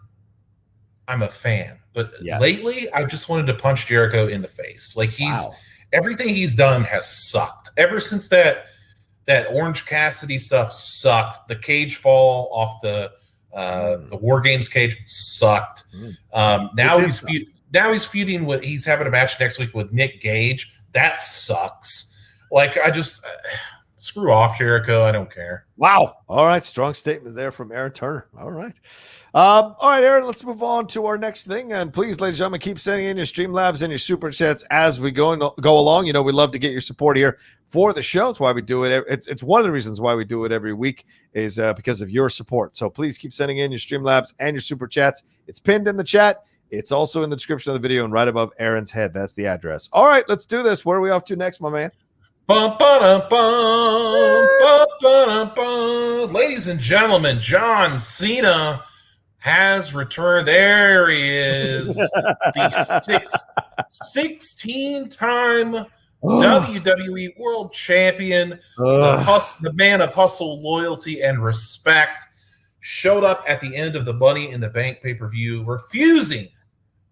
I'm a fan, but lately I just wanted to punch Jericho in the face. Like everything he's done has sucked ever since that Orange Cassidy stuff sucked. The cage fall off the War Games cage sucked. Now he's feuding with. He's having a match next week with Nick Gage. That sucks. Like, I just screw off Jericho. I don't care. Wow. All right. Strong statement there from Aaron Turner. All right. Aaron, let's move on to our next thing. And please, ladies and gentlemen, keep sending in your Streamlabs and your Super Chats as we go along. We love to get your support here for the show. It's why we do it. It's one of the reasons why we do it every week is because of your support. So please keep sending in your Streamlabs and your Super Chats. It's pinned in the chat. It's also in the description of the video and right above Aaron's head. That's the address. All right, let's do this. Where are we off to next, my man? Bum, ba-dum, bum, ba-dum, bum. Ladies and gentlemen, John Cena has returned. There he is. The 16-time WWE World Champion, the man of hustle, loyalty, and respect, showed up at the end of the Money in the Bank pay-per-view, refusing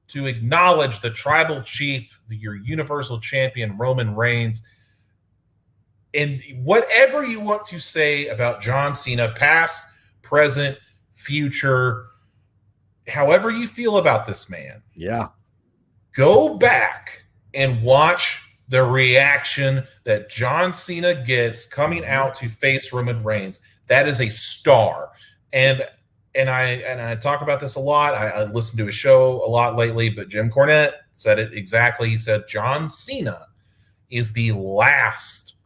to acknowledge the tribal chief, your Universal Champion, Roman Reigns. And whatever you want to say about John Cena, past, present, future, however you feel about this man, go back and watch the reaction that John Cena gets coming out to face Roman Reigns. That is a star. And I talk about this a lot. I listened to a show a lot lately, but Jim Cornette said it exactly. He said John Cena is the last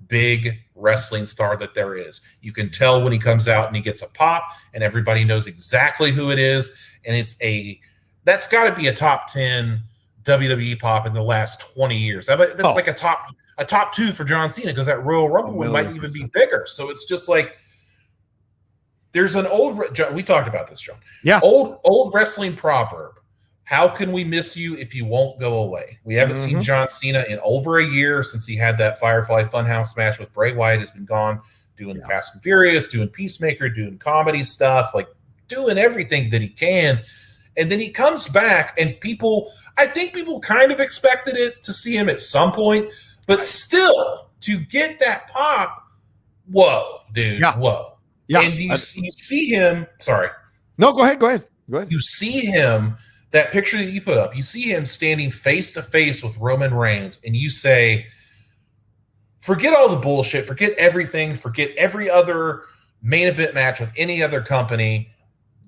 big wrestling star that there is. You can tell when he comes out and he gets a pop, and everybody knows exactly who it is. And that's got to be a top 10 WWE pop in the last 20 years. That's like a top 2 for John Cena, because that Royal Rumble one might even be bigger. So it's just like, there's an we talked about this, John. Yeah. Old wrestling proverb. How can we miss you if you won't go away? We haven't seen John Cena in over a year since he had that Firefly Funhouse match with Bray Wyatt. Has been gone doing Fast and Furious, doing Peacemaker, doing comedy stuff, like doing everything that he can. And then he comes back, and I think people kind of expected it to see him at some point, but still to get that pop, whoa, dude, whoa. Yeah. And you see him, sorry. No, go ahead. You see him, that picture that you put up, you see him standing face to face with Roman Reigns, and you say, forget all the bullshit, forget everything, forget every other main event match with any other company.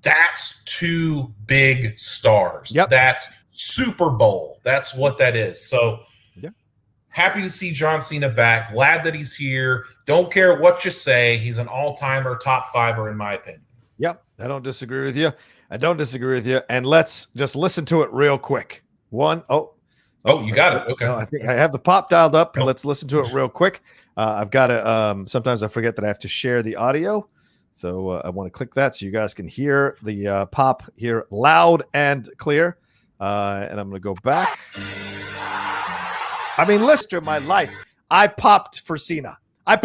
That's 2 big stars. Yep. That's Super Bowl. That's what that is. So happy to see John Cena back. Glad that he's here. Don't care what you say. He's an all-timer, top 5er in my opinion. Yep. I don't disagree with you. And let's just listen to it real quick. You got it. Okay. No, I think I have the pop dialed up. Let's listen to it real quick. I've got to, sometimes I forget that I have to share the audio. So I want to click that so you guys can hear the pop here loud and clear. And I'm going to go back. I mean, listen to my life. I popped for Cena. And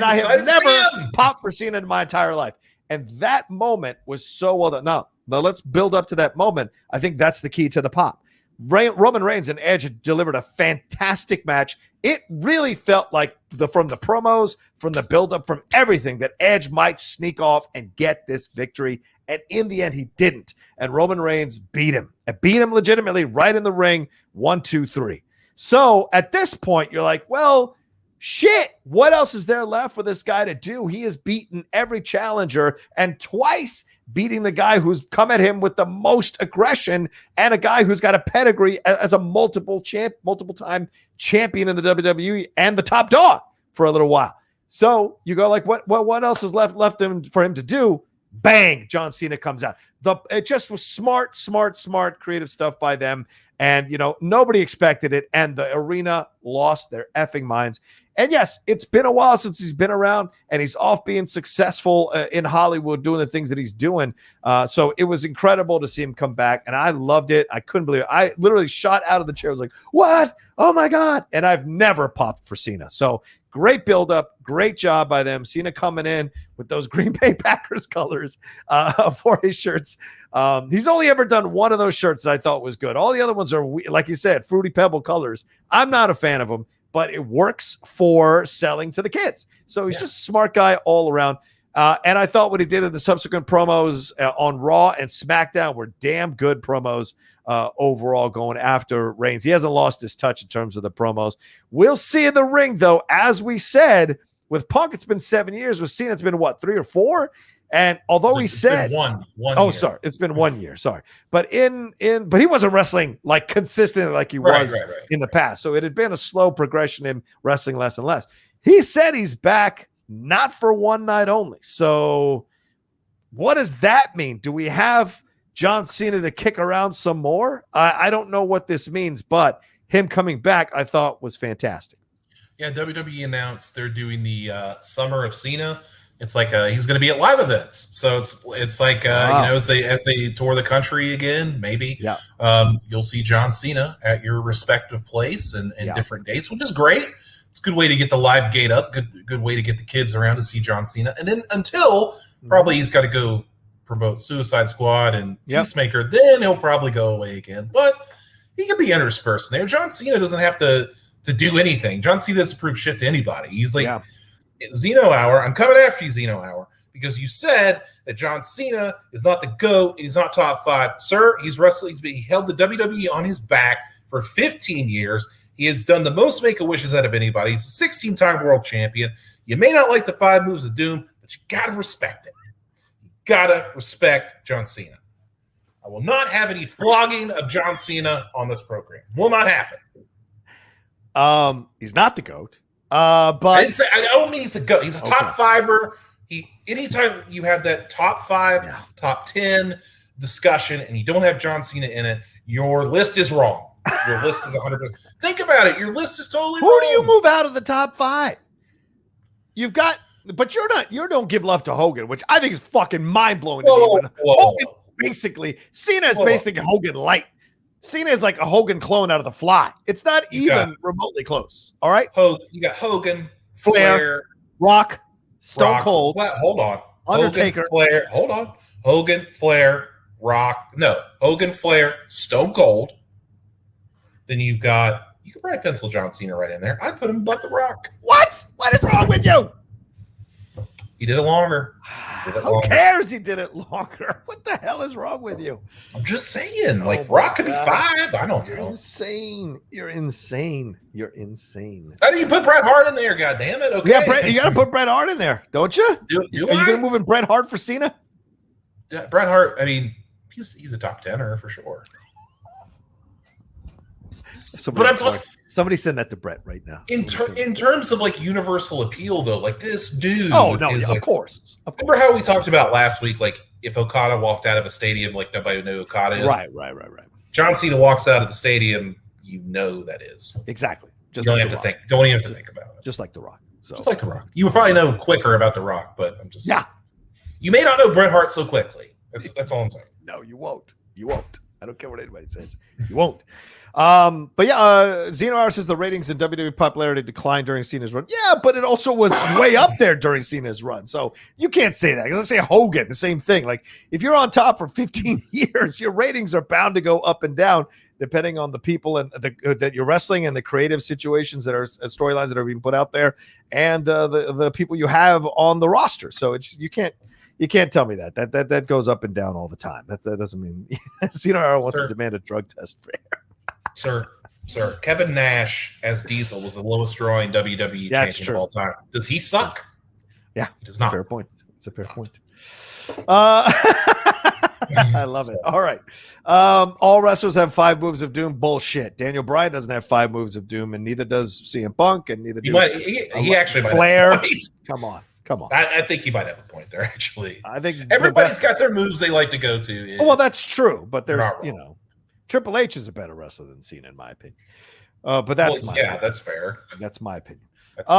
I have never popped for Cena in my entire life. And that moment was so well done. Now let's build up to that moment. I think that's the key to the pop. Roman Reigns and Edge delivered a fantastic match. It really felt like from the promos, from the buildup, from everything, that Edge might sneak off and get this victory. And in the end, he didn't. And Roman Reigns beat him. And beat him legitimately right in the ring. 1, 2, 3. So at this point, you're like, well, shit, what else is there left for this guy to do? He has beaten every challenger, and twice beating the guy who's come at him with the most aggression, and a guy who's got a pedigree as a multiple-time champion in the WWE and the top dog for a little while. So you go like, what else is left for him to do? Bang, John Cena comes out. It just was smart, creative stuff by them. And, nobody expected it. And the arena lost their effing minds. And yes, it's been a while since he's been around, and he's off being successful in Hollywood, doing the things that he's doing. So it was incredible to see him come back, and I loved it. I couldn't believe it. I literally shot out of the chair. I was like, what? Oh, my God. And I've never popped for Cena. So great buildup. Great job by them. Cena coming in with those Green Bay Packers colors for his shirts. He's only ever done one of those shirts that I thought was good. All the other ones are, like you said, Fruity Pebble colors. I'm not a fan of them, but it works for selling to the kids. So he's just a smart guy all around. And I thought what he did in the subsequent promos on Raw and SmackDown were damn good promos overall going after Reigns. He hasn't lost his touch in terms of the promos. We'll see in the ring, though, as we said, with Punk, it's been 7 years. With Cena, it's been, 3 or 4? And although it's been one year. Sorry, it's been 1 year. Sorry, but but he wasn't wrestling like consistently like he was in the past. So it had been a slow progression in wrestling less and less. He said he's back, not for one night only. So what does that mean? Do we have John Cena to kick around some more? I don't know what this means, but him coming back, I thought was fantastic. Yeah, WWE announced they're doing the Summer of Cena It's like he's going to be at live events, so it's like as they tour the country again, maybe you'll see John Cena at your respective place and different dates, which is great. It's a good way to get the live gate up. Good way to get the kids around to see John Cena, and then until probably he's got to go promote Suicide Squad and Peacemaker, then he'll probably go away again. But he can be interspersed there. John Cena doesn't have to do anything. John Cena doesn't prove shit to anybody. He's like. Zeno Hour, I'm coming after you, Zeno Hour, because you said that John Cena is not the GOAT and he's not top 5. Sir, he's wrestling. He held the WWE on his back for 15 years. He has done the most Make-A-Wishes out of anybody. He's a 16-time world champion. You may not like the 5 moves of doom, but you got to respect it. You got to respect John Cena. I will not have any flogging of John Cena on this program. Will not happen. He's not the GOAT. But I don't mean he's a GOAT. He's a top fiver. Anytime you have that top 5, top 10 discussion, and you don't have John Cena in it, your list is wrong. Your list is 100%. Think about it. Your list is totally wrong. Who do you move out of the top 5? You've got, but you're not. You don't give love to Hogan, which I think is fucking mind blowing to me. Hogan, basically, Cena is basically Hogan light. Cena is like a Hogan clone out of The Fly. It's not even remotely close. All right? You got Hogan, Flair, Rock, Stone Cold. Hold on. Undertaker. Flair. Hold on. Hogan, Flair, Rock. No. Hogan, Flair, Stone Cold. Then you could probably pencil John Cena right in there. I'd put him above The Rock. What? What is wrong with you? He did it longer. Who cares? He did it longer. What the hell is wrong with you? I'm just saying, Rock could be 5. I don't know. You're insane. You're insane. You're insane. How do you put Bret Hart in there? God damn it. Okay. Yeah, you got to put Bret Hart in there, don't you? Are you going to move in Bret Hart for Cena? Yeah, Bret Hart. I mean, he's a top 10er for sure. Somebody send that to Brett right now. In terms of universal appeal, though, this dude. Oh no, of course. Remember how we talked about last week? If Okada walked out of a stadium, nobody knew Okada is. Right. John Cena walks out of the stadium, you know that is exactly. Just don't have to think. Don't even have to think about it. Just like The Rock. Just like The Rock. You would probably know quicker about The Rock, but I'm just You may not know Bret Hart so quickly. That's all I'm saying. No, you won't. You won't. I don't care what anybody says. You won't. But Zeno R says the ratings and WWE popularity declined during Cena's run. Yeah, but it also was way up there during Cena's run. So you can't say that. Because let's say Hogan, the same thing. If you're on top for 15 years, your ratings are bound to go up and down depending on the people and that you're wrestling and the creative situations that are storylines that are being put out there and the people you have on the roster. So you can't tell me that goes up and down all the time. That doesn't mean Zeno R wants to demand a drug test for air. Sir, Kevin Nash as Diesel was the lowest drawing WWE champion of all time. Does he suck? Yeah, he does not. Fair point. It's a fair point. I love it. All right. All wrestlers have 5 moves of doom. Bullshit. Daniel Bryan doesn't have 5 moves of doom, and neither does CM Punk, and neither he actually might Flair. Have Come on. I think he might have a point there. Actually, I think everybody's got their moves they like to go to. Well, that's true, but there's Triple H is a better wrestler than Cena, in my opinion. But that's opinion. That's fair. That's my opinion. That's fair.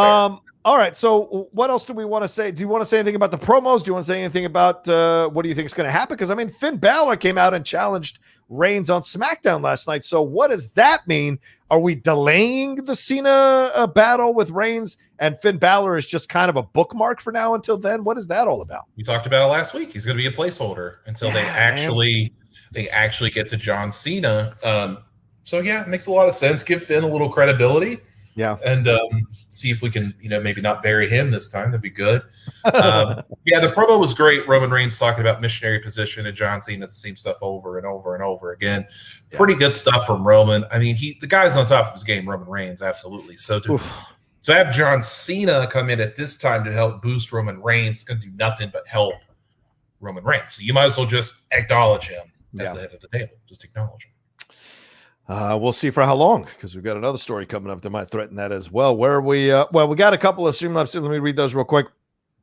All right. So what else do we want to say? Do you want to say anything about the promos? Do you want to say anything about what do you think is going to happen? Because Finn Balor came out and challenged Reigns on SmackDown last night. So what does that mean? Are we delaying the Cena battle with Reigns and Finn Balor is just kind of a bookmark for now until then? What is that all about? We talked about it last week. He's going to be a placeholder until they actually get to John Cena. It makes a lot of sense. Give Finn a little credibility. Yeah. And see if we can, maybe not bury him this time. That'd be good. The promo was great. Roman Reigns talking about missionary position and John Cena, the same stuff over and over and over again. Yeah. Pretty good stuff from Roman. The guy's on top of his game, Roman Reigns, absolutely. So to have John Cena come in at this time to help boost Roman Reigns, it's going to do nothing but help Roman Reigns. So you might as well just acknowledge him as the head of the table. Just acknowledge him. We'll see for how long, because we've got another story coming up that might threaten that as well. Where we we got a couple of Streamlabs. Let me read those real quick.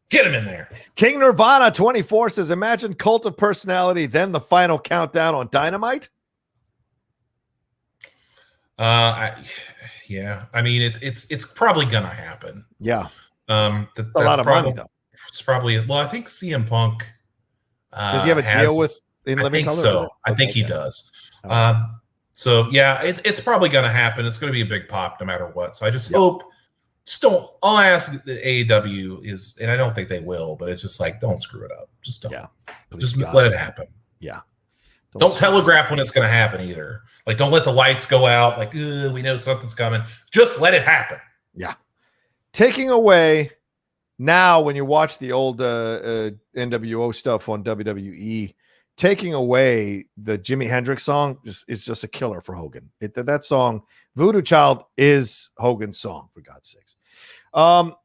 Get him in there. King Nirvana 24 says, imagine Cult of Personality, then the final countdown on Dynamite. It's probably gonna happen. Yeah. That's a lot of money though. It's probably, well, I think CM Punk does he have a deal with In Living Color? So. I think he does. So yeah, it's probably going to happen. It's going to be a big pop no matter what. So I just hope. Just don't. All I ask the AEW is, and I don't think they will, but it's just like, don't screw it up. Just don't. Yeah, just let it happen. Yeah. Don't telegraph when it's going to happen either. Like, don't let the lights go out. Like, we know something's coming. Just let it happen. Yeah. Taking away now, when you watch the old NWO stuff on WWE, taking away the Jimi Hendrix song is just a killer for Hogan. That song, Voodoo Child, is Hogan's song, for God's sakes.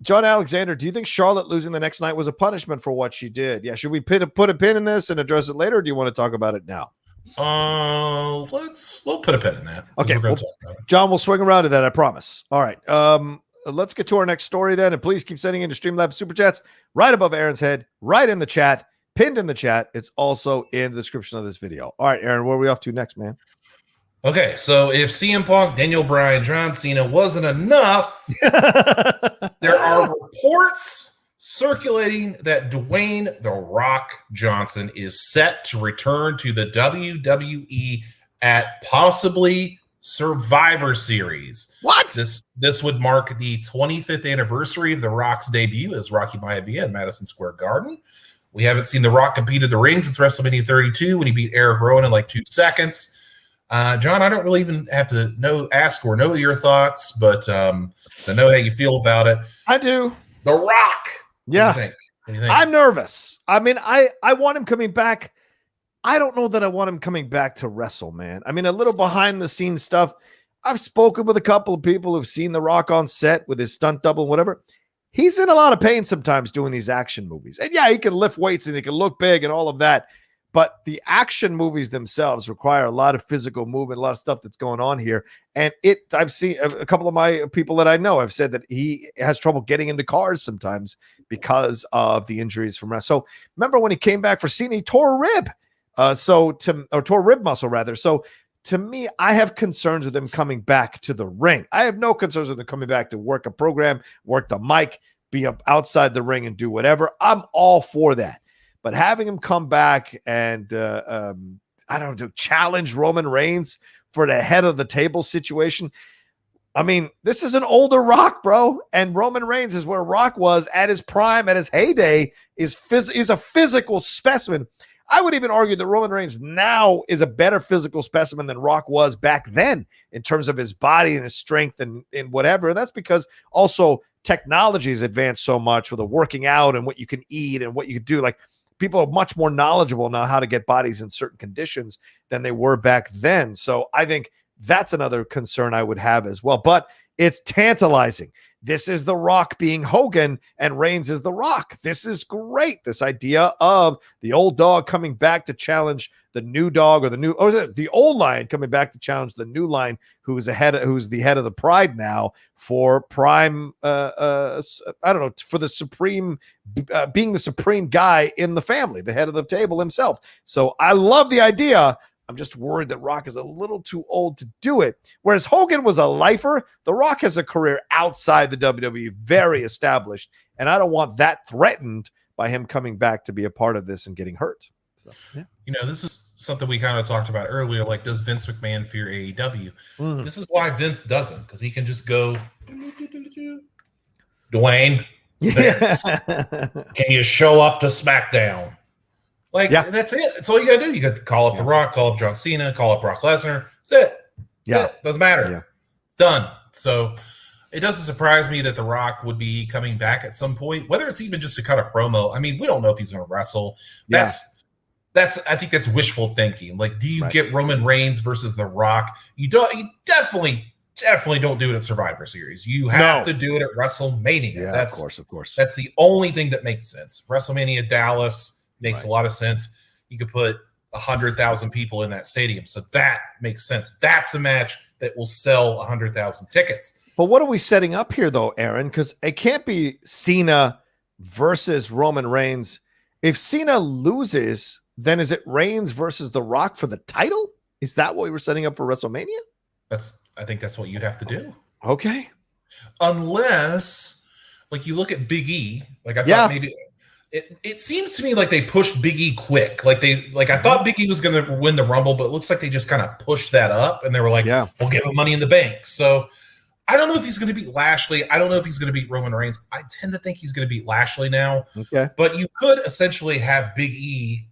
John Alexander, do you think Charlotte losing the next night was a punishment for what she did? Yeah. Should we put a pin in this and address it later, or do you want to talk about it now? We'll put a pin in that. Okay. John, we'll swing around to that, I promise. All right. Let's get to our next story then. And please keep sending in to Streamlabs Super Chats right above Aaron's head, right in the chat, pinned in the chat. It's also in the description of this video. All right, Aaron, where are we off to next, man? Okay, so if CM Punk, Daniel Bryan, John Cena wasn't enough, there are reports circulating that Dwayne "The Rock" Johnson is set to return to the WWE at possibly Survivor Series. What? This would mark the 25th anniversary of The Rock's debut as Rocky Maivia in Madison Square Garden. We haven't seen The Rock compete in the ring since WrestleMania 32 when he beat Eric Rowan in like 2 seconds. John, I don't really even have to ask or know your thoughts, but so I know how you feel about it. I do. The Rock. Yeah. What do you think? I'm nervous. I mean, I want him coming back. I don't know that I want him coming back to wrestle, man. I mean, a little behind the scenes stuff. I've spoken with a couple of people who've seen The Rock on set with his stunt double and whatever. He's in a lot of pain sometimes doing these action movies. And yeah, he can lift weights and he can look big and all of that. But the action movies themselves require a lot of physical movement, a lot of stuff that's going on here. And I've seen a couple of my people that I know have said that he has trouble getting into cars sometimes because of the injuries from wrestling. So remember when he came back for Cena, he tore a rib. Tore rib muscle rather. So to me, I have concerns with him coming back to the ring. I have no concerns with him coming back to work a program, work the mic, be up outside the ring and do whatever. I'm all for that. But having him come back and challenge Roman Reigns for the head of the table situation. I mean, this is an older Rock, bro. And Roman Reigns is where Rock was at his prime, at his heyday, is a physical specimen. I would even argue that Roman Reigns now is a better physical specimen than Rock was back then in terms of his body and his strength and whatever. And that's because also technology has advanced so much with the working out and what you can eat and what you can do. Like, people are much more knowledgeable now how to get bodies in certain conditions than they were back then. So I think that's another concern I would have as well. But it's tantalizing. This is The Rock being Hogan and Reigns is The Rock. This is great. This idea of the old dog coming back to challenge the new dog, or the old lion coming back to challenge the new lion, who's the head of the Pride now for prime. For the supreme, being the supreme guy in the family, the head of the table himself. So I love the idea. I'm just worried that Rock is a little too old to do it. Whereas Hogan was a lifer, The Rock has a career outside the WWE, very established. And I don't want that threatened by him coming back to be a part of this and getting hurt. So, yeah. This is something we kind of talked about earlier. Like, does Vince McMahon fear AEW? Mm. This is why Vince doesn't, because he can just go, Dwayne, Vince, can you show up to SmackDown? That's it. That's all you got to do. You got to call up The Rock, call up John Cena, call up Brock Lesnar. That's it. Doesn't matter. Yeah. It's done. So it doesn't surprise me that The Rock would be coming back at some point, whether it's even just to cut a promo. I mean, we don't know if he's going to wrestle. I think that's wishful thinking. Like, do you get Roman Reigns versus The Rock? You definitely don't do it at Survivor Series. You have to do it at WrestleMania. Yeah, of course. That's the only thing that makes sense. WrestleMania Dallas makes a lot of sense. You could put 100,000 people in that stadium. So that makes sense. That's a match that will sell 100,000 tickets. But what are we setting up here, though, Aaron? Because it can't be Cena versus Roman Reigns. If Cena loses, then is it Reigns versus The Rock for the title? Is that what we were setting up for WrestleMania? I think that's what you'd have to do. Okay. Unless, like, you look at Big E. Like, I thought maybe It seems to me like they pushed Big E quick. I thought Big E was going to win the Rumble, but it looks like they just kind of pushed that up, and they were like, we'll give him Money in the Bank. So I don't know if he's going to beat Lashley. I don't know if he's going to beat Roman Reigns. I tend to think he's going to beat Lashley now. Okay. But you could essentially have Big E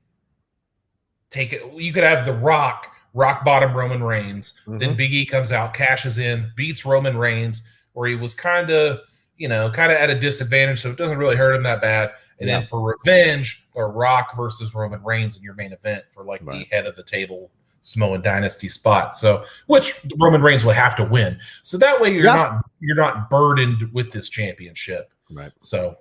take it. You could have the Rock bottom Roman Reigns. Then Big E comes out, cashes in, beats Roman Reigns, where he was kind of at a disadvantage, so it doesn't really hurt him that bad. And then for revenge, The Rock versus Roman Reigns in your main event for the head of the table Samoan Dynasty spot. So, which Roman Reigns would have to win. So that way you're not burdened with this championship. Right. So,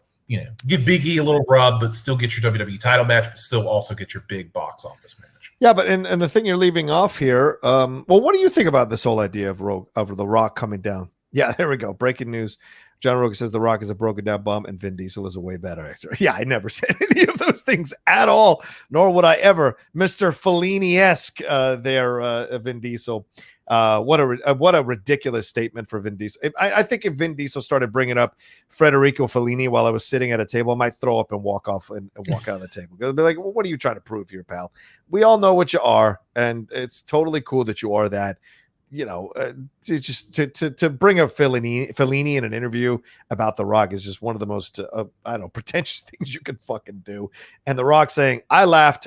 give Big E a little rub, but still get your WWE title match, but still also get your big box office match. Yeah, but and the thing you're leaving off here, what do you think about this whole idea of The Rock coming down? Yeah, there we go. Breaking news. John Rocha says The Rock is a broken down bum and Vin Diesel is a way better actor. Yeah, I never said any of those things at all, nor would I ever. Mr. Fellini-esque Vin Diesel. What a ridiculous statement for Vin Diesel. I think if Vin Diesel started bringing up Federico Fellini while I was sitting at a table, I might throw up and walk off and walk out of the table. I'd be like, well, what are you trying to prove here, pal? We all know what you are, and it's totally cool that you are that. To bring up Fellini in an interview about The Rock is just one of the most pretentious things you can fucking do. And The Rock saying, I laughed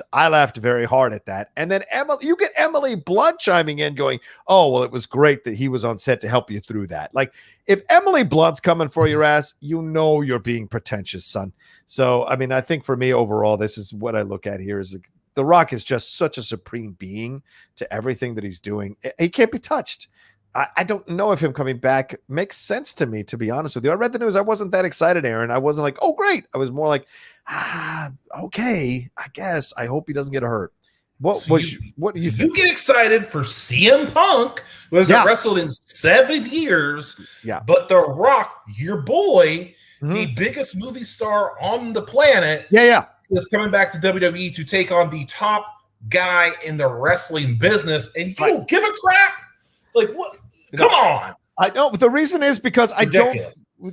very hard at that. And then you get Emily Blunt chiming in going, oh, well, it was great that he was on set to help you through that. Like, if Emily Blunt's coming for your ass, you're being pretentious, son. So, I mean, I think for me overall, this is what I look at here is The Rock is just such a supreme being to everything that he's doing. He can't be touched. I don't know if him coming back makes sense to me, to be honest with you. I read the news. I wasn't that excited, Aaron. I wasn't like, oh, great. I was more like, okay, I guess. I hope he doesn't get hurt. What do you think? You get excited for CM Punk, who hasn't wrestled in 7 years. Yeah. But The Rock, your boy, the biggest movie star on the planet. Yeah. Is coming back to WWE to take on the top guy in the wrestling business, and you don't give a crap? Like, what? Come on. I know, but the reason is because I know you're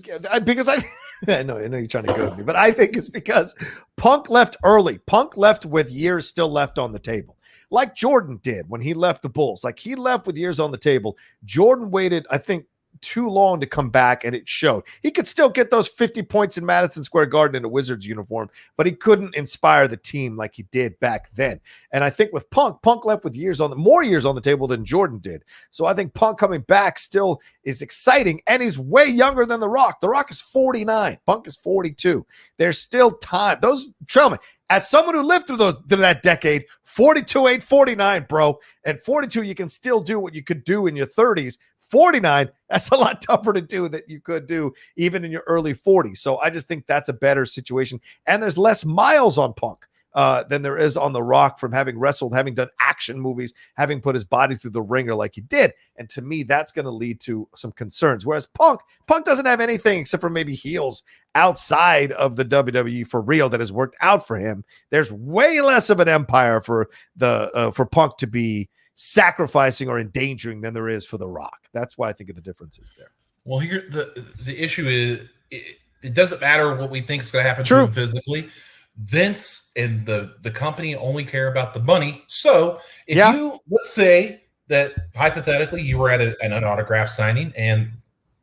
trying to go with me, but I think it's because Punk left early. Punk left with years still left on the table. Like Jordan did when he left the Bulls. Like, he left with years on the table. Jordan waited, I think, too long to come back, and it showed. He could still get those 50 points in Madison Square Garden in a Wizards uniform, but he couldn't inspire the team like he did back then. And I think with Punk left with more years on the table than Jordan did. So I think Punk coming back still is exciting, and he's way younger than The Rock. The Rock is 49. Punk is 42. There's still time. Tell me, as someone who lived through that decade, 42 ain't 49, bro. At 42, you can still do what you could do in your 30s. 49, that's a lot tougher to do that you could do even in your early 40s. So I just think that's a better situation. And there's less miles on Punk than there is on The Rock from having wrestled, having done action movies, having put his body through the ringer like he did. And to me, that's going to lead to some concerns. Whereas Punk doesn't have anything except for maybe heels outside of the WWE for real that has worked out for him. There's way less of an empire for Punk to be sacrificing or endangering than there is for The Rock. That's why I think the difference is there. Well, here the issue is it doesn't matter what we think is going to happen True. to him physically. Vince and the company only care about the money. So if let's say that hypothetically you were at an autograph signing and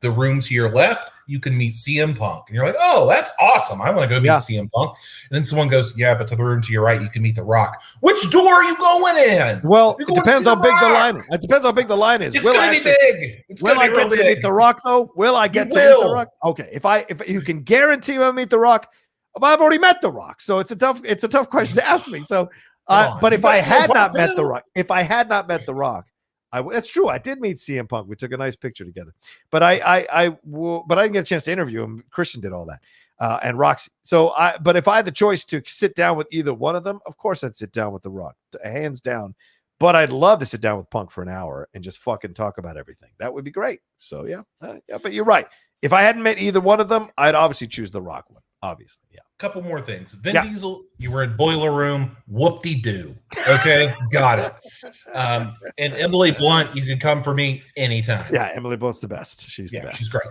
the room to your left, you can meet CM Punk. And you're like, oh, that's awesome. I want to go meet CM Punk. And then someone goes, yeah, but to the room to your right, you can meet The Rock. Which door are you going in? Well, it depends how big the line is. It depends how big the line is. It's going to be big. Will I get to meet The Rock, though? Will I get to meet The Rock? Okay, if you can guarantee I'll meet The Rock, I've already met The Rock. So it's a tough question to ask me. So, but if I had not met The Rock, that's true. I did meet CM Punk. We took a nice picture together, but I didn't get a chance to interview him. Christian did all that, and Roxy. So but if I had the choice to sit down with either one of them, of course I'd sit down with The Rock, hands down. But I'd love to sit down with Punk for an hour and just fucking talk about everything. That would be great. So yeah. But you're right. If I hadn't met either one of them, I'd obviously choose The Rock one. Obviously, yeah. Couple more things. Vin Diesel, you were in Boiler Room. Whoop-de-doo. Okay, got it. And Emily Blunt, you can come for me anytime. Yeah, Emily Blunt's the best. She's the best. She's great.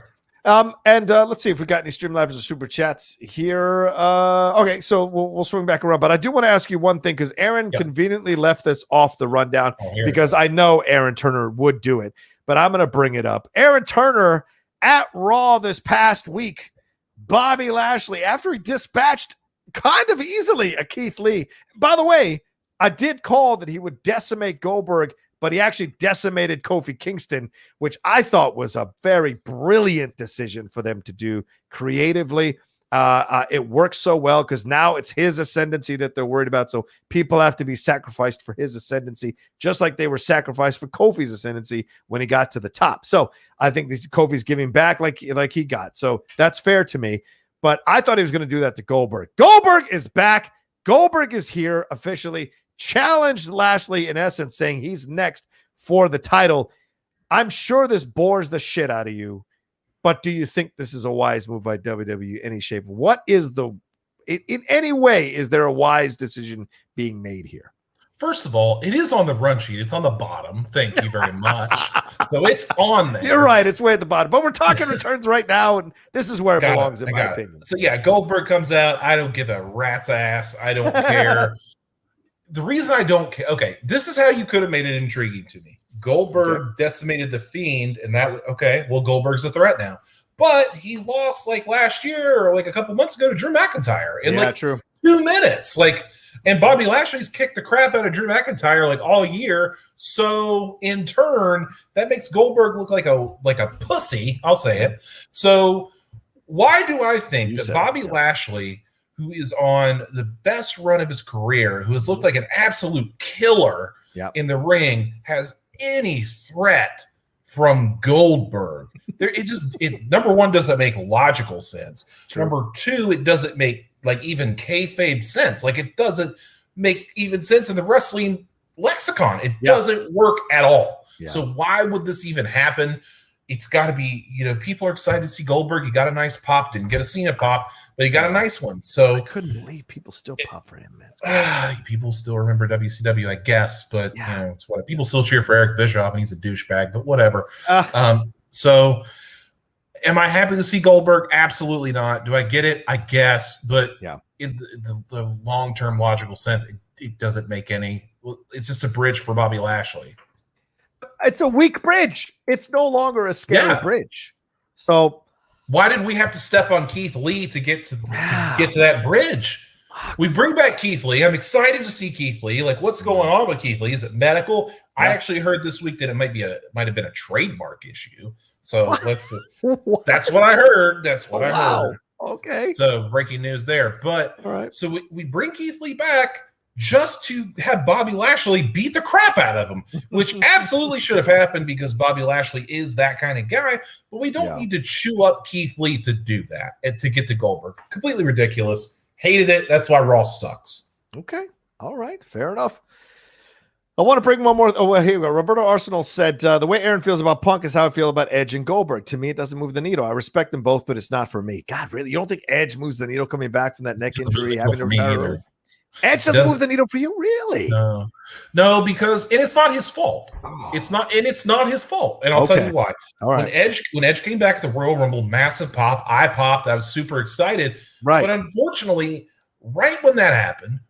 And let's see if we got any Streamlabs or super chats here. Okay, so we'll swing back around, but I do want to ask you one thing because Aaron conveniently left this off the rundown because I know Aaron Turner would do it, but I'm going to bring it up. Aaron Turner at Raw this past week, Bobby Lashley, after he dispatched kind of easily a Keith Lee. By the way, I did call that he would decimate Goldberg, but he actually decimated Kofi Kingston, which I thought was a very brilliant decision for them to do creatively. It works so well because now it's his ascendancy that they're worried about. So people have to be sacrificed for his ascendancy, just like they were sacrificed for Kofi's ascendancy when he got to the top. So I think Kofi's giving back like he got. So that's fair to me. But I thought he was going to do that to Goldberg. Goldberg is back. Goldberg is here officially. Challenged Lashley in essence, saying he's next for the title. I'm sure this bores the shit out of you, but do you think this is a wise move by WWE in any shape? What is in any way, is there a wise decision being made here? First of all, it is on the run sheet. It's on the bottom. Thank you very much. So it's on there. You're right. It's way at the bottom. But we're talking returns right now, and this is where it belongs, in my opinion. So, yeah, Goldberg comes out. I don't give a rat's ass. I don't care. The reason I don't care, okay, this is how you could have made it intriguing to me. Goldberg decimated the Fiend, and Goldberg's a threat now. But he lost like last year or like a couple months ago to Drew McIntyre in 2 minutes. And Bobby Lashley's kicked the crap out of Drew McIntyre like all year. So in turn, that makes Goldberg look like a pussy. I'll say it. So why do I think that Bobby Lashley, who is on the best run of his career, who has looked like an absolute killer in the ring, has any threat from Goldberg? Number one, doesn't make logical sense. True. Number two, it doesn't make even kayfabe sense. It doesn't make even sense in the wrestling lexicon. It doesn't work at all. Yeah. So why would this even happen? It's got to be, people are excited to see Goldberg. He got a nice pop, didn't get a Cena pop, but he got a nice one. So I couldn't believe people still pop for him. People still remember WCW, I guess, but it's what people still cheer for Eric Bischoff, and he's a douchebag. But whatever. So, am I happy to see Goldberg? Absolutely not. Do I get it? I guess, but in the long-term logical sense, it doesn't make any. It's just a bridge for Bobby Lashley. It's a weak bridge. It's no longer a scary bridge. So why did we have to step on Keith Lee to get to that bridge? We bring back Keith Lee. I'm excited to see Keith Lee. What's going on with Keith Lee? Is it medical? I actually heard this week that it might have been a trademark issue. So that's what I heard. That's what I heard. Okay. So breaking news there. But all right. So we bring Keith Lee back just to have Bobby Lashley beat the crap out of him, which absolutely should have happened because Bobby Lashley is that kind of guy. But we don't need to chew up Keith Lee to do that and to get to Goldberg. Completely ridiculous. Hated it. That's why Raw sucks. Okay. All right. Fair enough. I want to bring one more. Oh, well, here we go. Roberto Arsenal said, the way Aaron feels about Punk is how I feel about Edge and Goldberg. To me, it doesn't move the needle. I respect them both, but it's not for me. God, really? You don't think Edge moves the needle coming back from that neck injury, having to retire? Edge doesn't move the needle for you, really? No, because it's not his fault. It's not his fault, and I'll tell you why. All right. When Edge came back at the Royal Rumble, massive pop. I popped. I was super excited. Right. But unfortunately, right when that happened,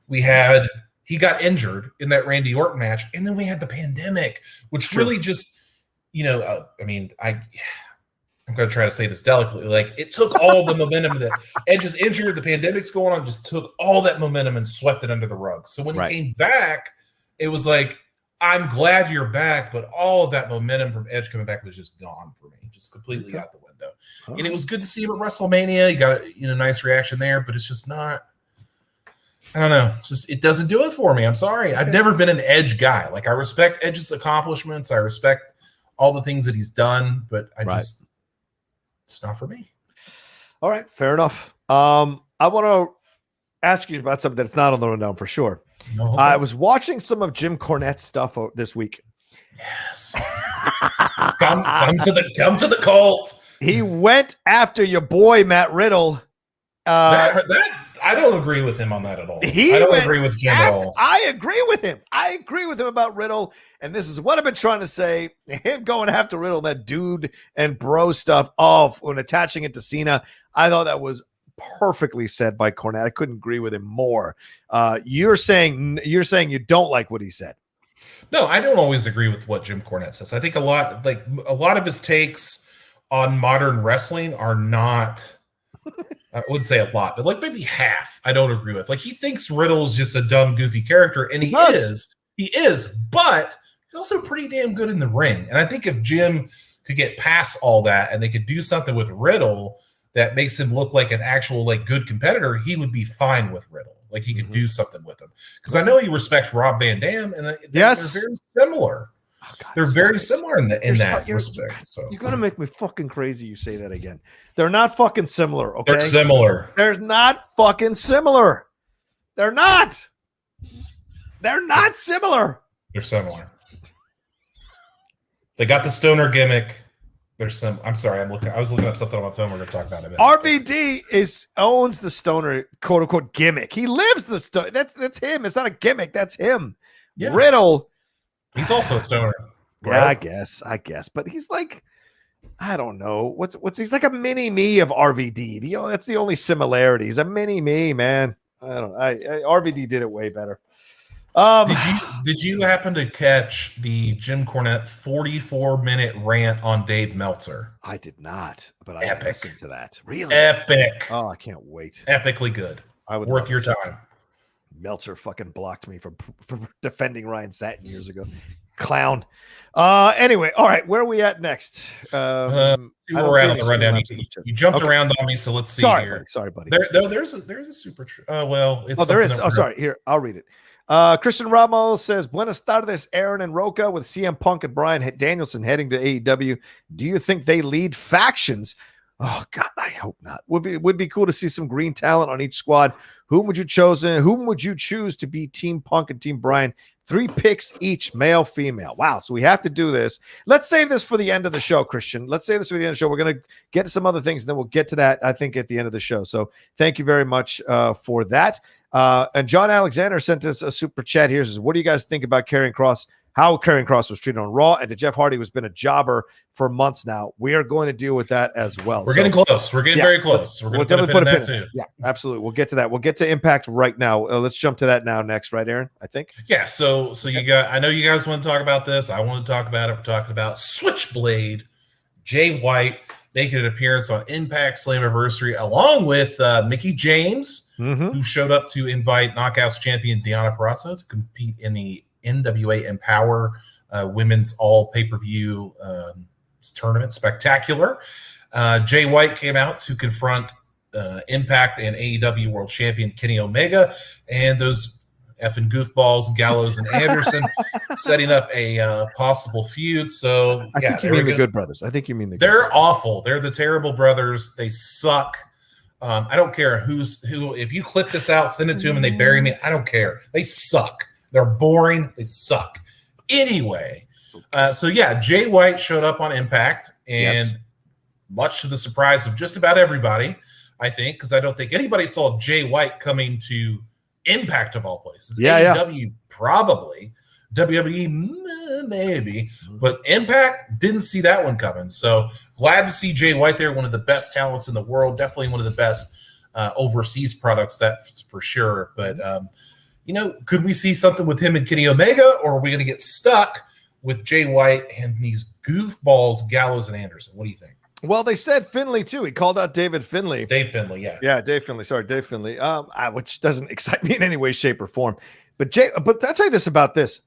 he got injured in that Randy Orton match, and then we had the pandemic, which really just, I'm going to try to say this delicately. It took all the momentum that Edge is injured, the pandemic's going on, just took all that momentum and swept it under the rug. So when he came back, it was I'm glad you're back, but all of that momentum from Edge coming back was just gone for me, just completely out the window. And it was good to see him at WrestleMania. You got a nice reaction there, but it's just not. I don't know. It doesn't do it for me. I'm sorry. I've never been an Edge guy. I respect Edge's accomplishments. I respect all the things that he's done, but it's not for me. All right. Fair enough. I want to ask you about something that's not on the rundown for sure. No. I was watching some of Jim Cornette's stuff this week. Yes. come to the cult. He went after your boy, Matt Riddle. I I don't agree with him on that at all. I don't agree with Jim at all. I agree with him. I agree with him about Riddle. And this is what I've been trying to say. Him going after Riddle, that dude and bro stuff off when attaching it to Cena. I thought that was perfectly said by Cornette. I couldn't agree with him more. You're saying you don't like what he said. No, I don't always agree with what Jim Cornette says. I think a lot of his takes on modern wrestling are not, I wouldn't say a lot, but like maybe half I don't agree with. Like he thinks Riddle's just a dumb, goofy character, and he is, but he's also pretty damn good in the ring. And I think if Jim could get past all that and they could do something with Riddle that makes him look like an actual like good competitor, he would be fine with Riddle. Like he could do something with him. Because I know he respects Rob Van Dam, and they're very similar. Oh, God, they're very similar in that respect. So you're gonna make me fucking crazy. You say that again. They're not fucking similar. Okay, they're similar. They're not fucking similar. They're not. They're not similar. They're similar. They got the stoner gimmick. There's some. I'm sorry. I was looking up something on my phone. We're going to talk about it. RVD owns the stoner quote unquote gimmick. He lives the stoner. That's him. It's not a gimmick. That's him. Yeah. Riddle. He's also a stoner. Right? Yeah, I guess. But he's like, I don't know. What's he's like a mini me of RVD. You know, that's the only similarity. He's a mini me, man. I don't know. RVD did it way better. Did you happen to catch the Jim Cornette 44-minute rant on Dave Meltzer? I did not, but I listened to that. Really? Epic. Oh, I can't wait. Epically good. Worth your time. Meltzer fucking blocked me for defending Ryan Satin years ago. Clown. Anyway, all right, where are we at next? We're around on the rundown. You jumped around on me, so let's see here. Sorry, buddy. There's a super. There is. Oh, sorry. Here, I'll read it. Christian Ramos says, Buenas tardes, Aaron and Rocha, with CM Punk and Bryan Danielson heading to AEW. Do you think they lead factions? Oh God, I hope not. Would be cool to see some green talent on each squad. Whom would you choose to be Team Punk and Team Bryan? 3 picks each, male, female. Wow. So we have to do this. Let's save this for the end of the show, Christian. Let's save this for the end of the show. We're going to get to some other things, and then we'll get to that, I think, at the end of the show. So thank you very much for that. And John Alexander sent us a super chat here. Says, what do you guys think about Karrion Kross? How Karrion Kross was treated on Raw, and to Jeff Hardy, who's been a jobber for months now. We are going to deal with that as well. We're getting close. We're getting very close. We'll definitely put a pin in that too. Yeah, absolutely. We'll get to that. We'll get to Impact right now. Let's jump to that now next, right, Aaron? I think. Yeah. So you got. I know you guys want to talk about this. I want to talk about it. We're talking about Switchblade, Jay White making an appearance on Impact Slammiversary along with Mickie James, who showed up to invite Knockouts champion Deonna Purrazzo to compete in the NWA Empower Women's All Pay-Per-View tournament. Spectacular. Jay White came out to confront Impact and AEW World Champion Kenny Omega, and those effing goofballs, Gallows and Anderson, setting up a possible feud. So I think you mean the Good Brothers. They're awful. They're the terrible brothers. They suck. I don't care who. If you clip this out, send it to them, and they bury me. I don't care. They suck. They're boring. They suck. Anyway, so Jay White showed up on Impact, and much to the surprise of just about everybody, I think, because I don't think anybody saw Jay White coming to Impact of all places. AEW probably, WWE maybe, but Impact didn't see that one coming. So glad to see Jay White there, one of the best talents in the world, definitely one of the best overseas products, that's for sure. But could we see something with him and Kenny Omega, or are we going to get stuck with Jay White and these goofballs, Gallows and Anderson? What do you think? Well, they said Finlay too. He called out David Finlay. Dave Finlay, yeah. Yeah, Dave Finlay. Sorry, Dave Finlay. Which doesn't excite me in any way, shape, or form. But I'll tell you this about this.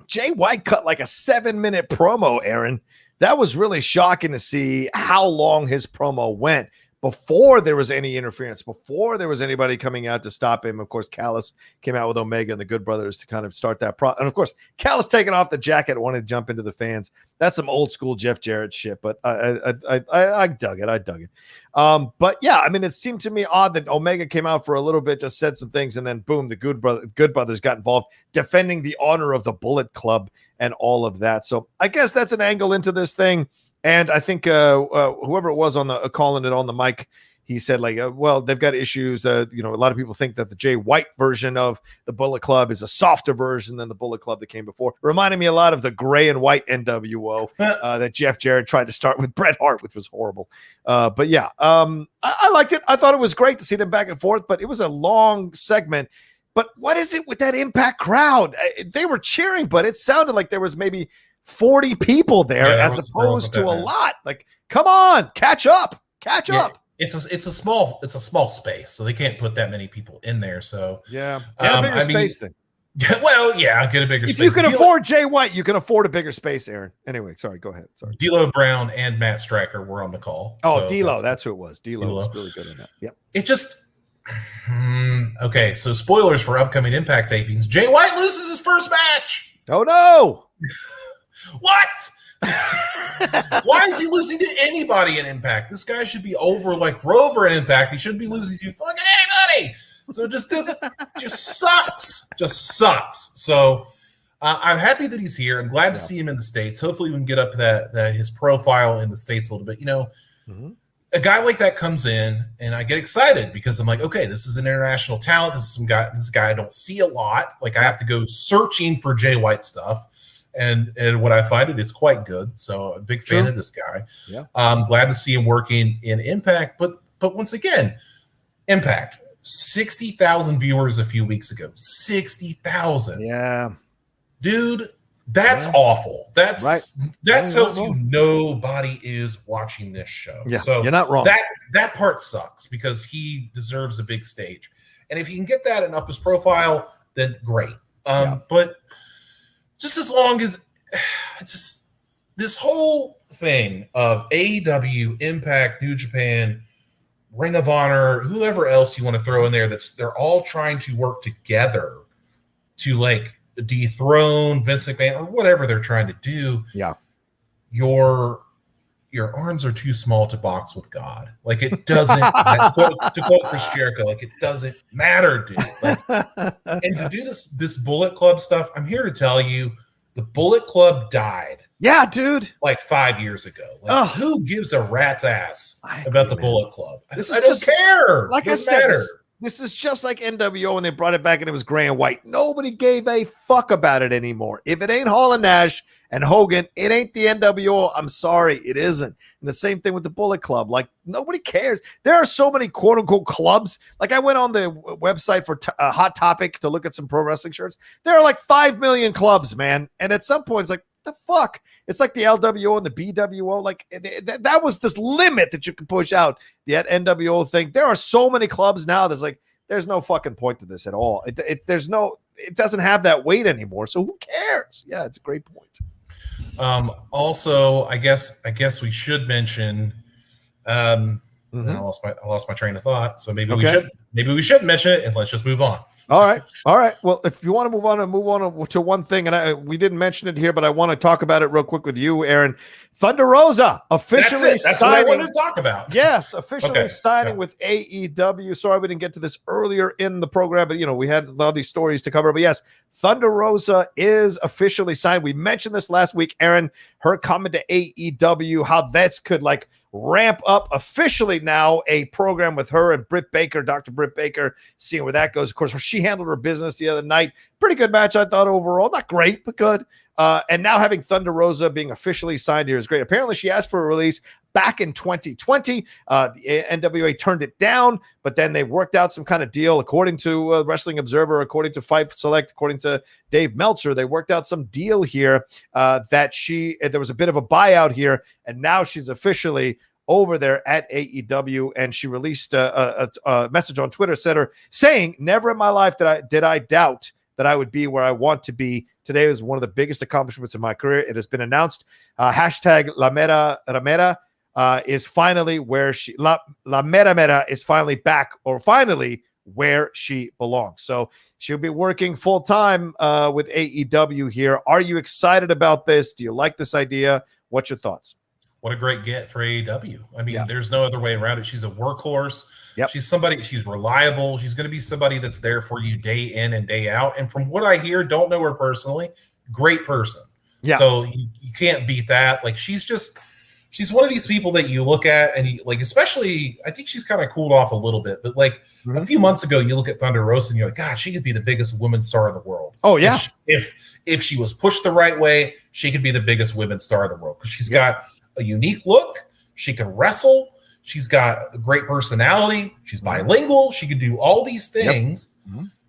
Jay White cut like a 7-minute promo, Aaron. That was really shocking to see how long his promo went before there was any interference, before there was anybody coming out to stop him. Of course, Callis came out with Omega and the Good Brothers to kind of start that. And of course, Callis taking off the jacket, wanted to jump into the fans. That's some old school Jeff Jarrett shit, but I dug it. But yeah, I mean, it seemed to me odd that Omega came out for a little bit, just said some things, and then boom, the Good Brothers got involved, defending the honor of the Bullet Club and all of that. So I guess that's an angle into this thing. And I think whoever it was on the calling it on the mic, he said like, well, they've got issues. A lot of people think that the Jay White version of the Bullet Club is a softer version than the Bullet Club that came before. Reminding me a lot of the gray and white NWO that Jeff Jarrett tried to start with Bret Hart, which was horrible. But yeah, I liked it. I thought it was great to see them back and forth, but it was a long segment. But what is it with that Impact crowd? They were cheering, but it sounded like there was maybe 40 people there as opposed to a lot. Like, come on, catch up. It's a small space, so they can't put that many people in there. So yeah, get a bigger space thing. Well, yeah, get a bigger space. If you can afford Jay White, you can afford a bigger space, Aaron. Anyway, sorry, go ahead. Sorry. D'Lo Brown and Matt Striker were on the call. Oh, so D'Lo, that's who it was. D'Lo was really good in that. Yep. It just okay. So spoilers for upcoming Impact tapings. Jay White loses his first match. Oh no! What? Why is he losing to anybody in Impact? This guy should be over like Rover in Impact. He shouldn't be losing to fucking anybody. So it just sucks. So I'm happy that he's here. I'm glad to see him in the States. Hopefully we can get up that his profile in the States a little bit. A guy like that comes in and I get excited because I'm like, okay, this is an international talent. This is a guy I don't see a lot. Like I have to go searching for Jay White stuff. And when I find it's quite good. So a big fan of this guy. Yeah. I'm glad to see him working in Impact. But once again, Impact, 60,000 viewers a few weeks ago. 60,000. Yeah. Dude, that's awful. That tells you wrong. Nobody is watching this show. Yeah, so you're not wrong. That part sucks because he deserves a big stage. And if you can get that and up his profile, then great. But just as long as just this whole thing of AEW, Impact, New Japan, Ring of Honor, whoever else you want to throw in there, they're all trying to work together to like dethrone Vince McMahon or whatever they're trying to do. Yeah. Your arms are too small to box with God. Like it doesn't, to quote Chris Jericho, like it doesn't matter, dude. Like, and to do this Bullet Club stuff, I'm here to tell you, the Bullet Club died. Yeah, dude. Like 5 years ago. Like, who gives a rat's ass about the Bullet Club? I don't care. Like I said, this is just like NWO when they brought it back and it was gray and white. Nobody gave a fuck about it anymore. If it ain't Hall and Nash and Hogan, it ain't the NWO. I'm sorry, it isn't. And the same thing with the Bullet Club. Like, nobody cares. There are so many quote-unquote clubs. Like, I went on the website for Hot Topic to look at some pro wrestling shirts. There are like 5 million clubs, man. And at some point, it's like, the fuck? It's like the LWO and the BWO. Like, that was this limit that you can push out. The NWO thing. There are so many clubs now. There's no fucking point to this at all. It doesn't have that weight anymore. So who cares? Yeah, it's a great point. Also, I guess we should mention. I lost my train of thought. So maybe we should mention it, and let's just move on. All right. Well, if you want to move on to one thing, and we didn't mention it here, but I want to talk about it real quick with you, Aaron. Thunder Rosa officially That's signing. what I wanted to talk about. Yes, officially signing with AEW. Sorry we didn't get to this earlier in the program, but we had a lot of these stories to cover. But yes, Thunder Rosa is officially signed. We mentioned this last week, Aaron. Her coming to AEW, how that could ramp up officially now a program with her and Britt Baker, Dr. Britt Baker, seeing where that goes. Of course, she handled her business the other night. Pretty good match, I thought, overall. Not great, but good. And now having Thunder Rosa being officially signed here is great. Apparently, she asked for a release back in 2020. The NWA turned it down, but then they worked out some kind of deal. According to Wrestling Observer, according to Fight Select, according to Dave Meltzer, they worked out some deal here that there was a bit of a buyout here, and now she's officially over there at AEW, and she released a message on Twitter saying, "Never in my life did I doubt that I would be where I want to be. Today was one of the biggest accomplishments of my career. It has been announced. Hashtag La Mera Ramera is finally where La Mera Mera is finally back, or finally where she belongs." So she'll be working full time with AEW here. Are you excited about this? Do you like this idea? What's your thoughts? What a great get for AEW. I mean, there's no other way around it. She's a workhorse. Yep. She's reliable. She's going to be somebody that's there for you day in and day out. And from what I hear, don't know her personally, great person. Yeah. So you can't beat that. Like, she's just she's one of these people that you look at and you like, especially, I think she's kind of cooled off a little bit, but like a few months ago, you look at Thunder Rosa and you're like, God, she could be the biggest women's star in the world. Oh yeah. If she was pushed the right way, she could be the biggest women's star in the world because she's got a unique look. She can wrestle. She's got a great personality. She's bilingual. She can do all these things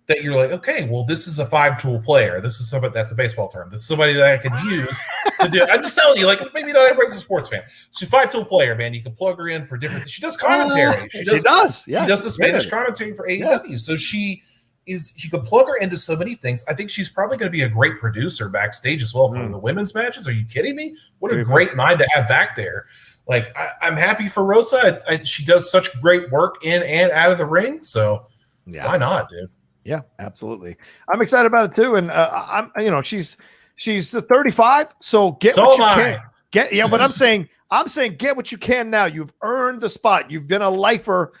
that you're like, okay, well, this is a 5-tool player. This is somebody, that's a baseball term. This is somebody that I could use to do. I'm just telling you, like, maybe not everybody's a sports fan. She's a 5-tool player, man. You can plug her in for different. She does commentary. She does. Yeah, she does the Spanish commentary for AEW. Yes. So she can plug her into so many things. I think she's probably going to be a great producer backstage as well for the women's matches. Are you kidding me? What a great mind to have back there. Like, I'm happy for Rosa. She does such great work in and out of the ring. So why not, dude? Yeah, absolutely. I'm excited about it too. And she's 35. So get what you can get. Yeah, but I'm saying get what you can now. You've earned the spot. You've been a lifer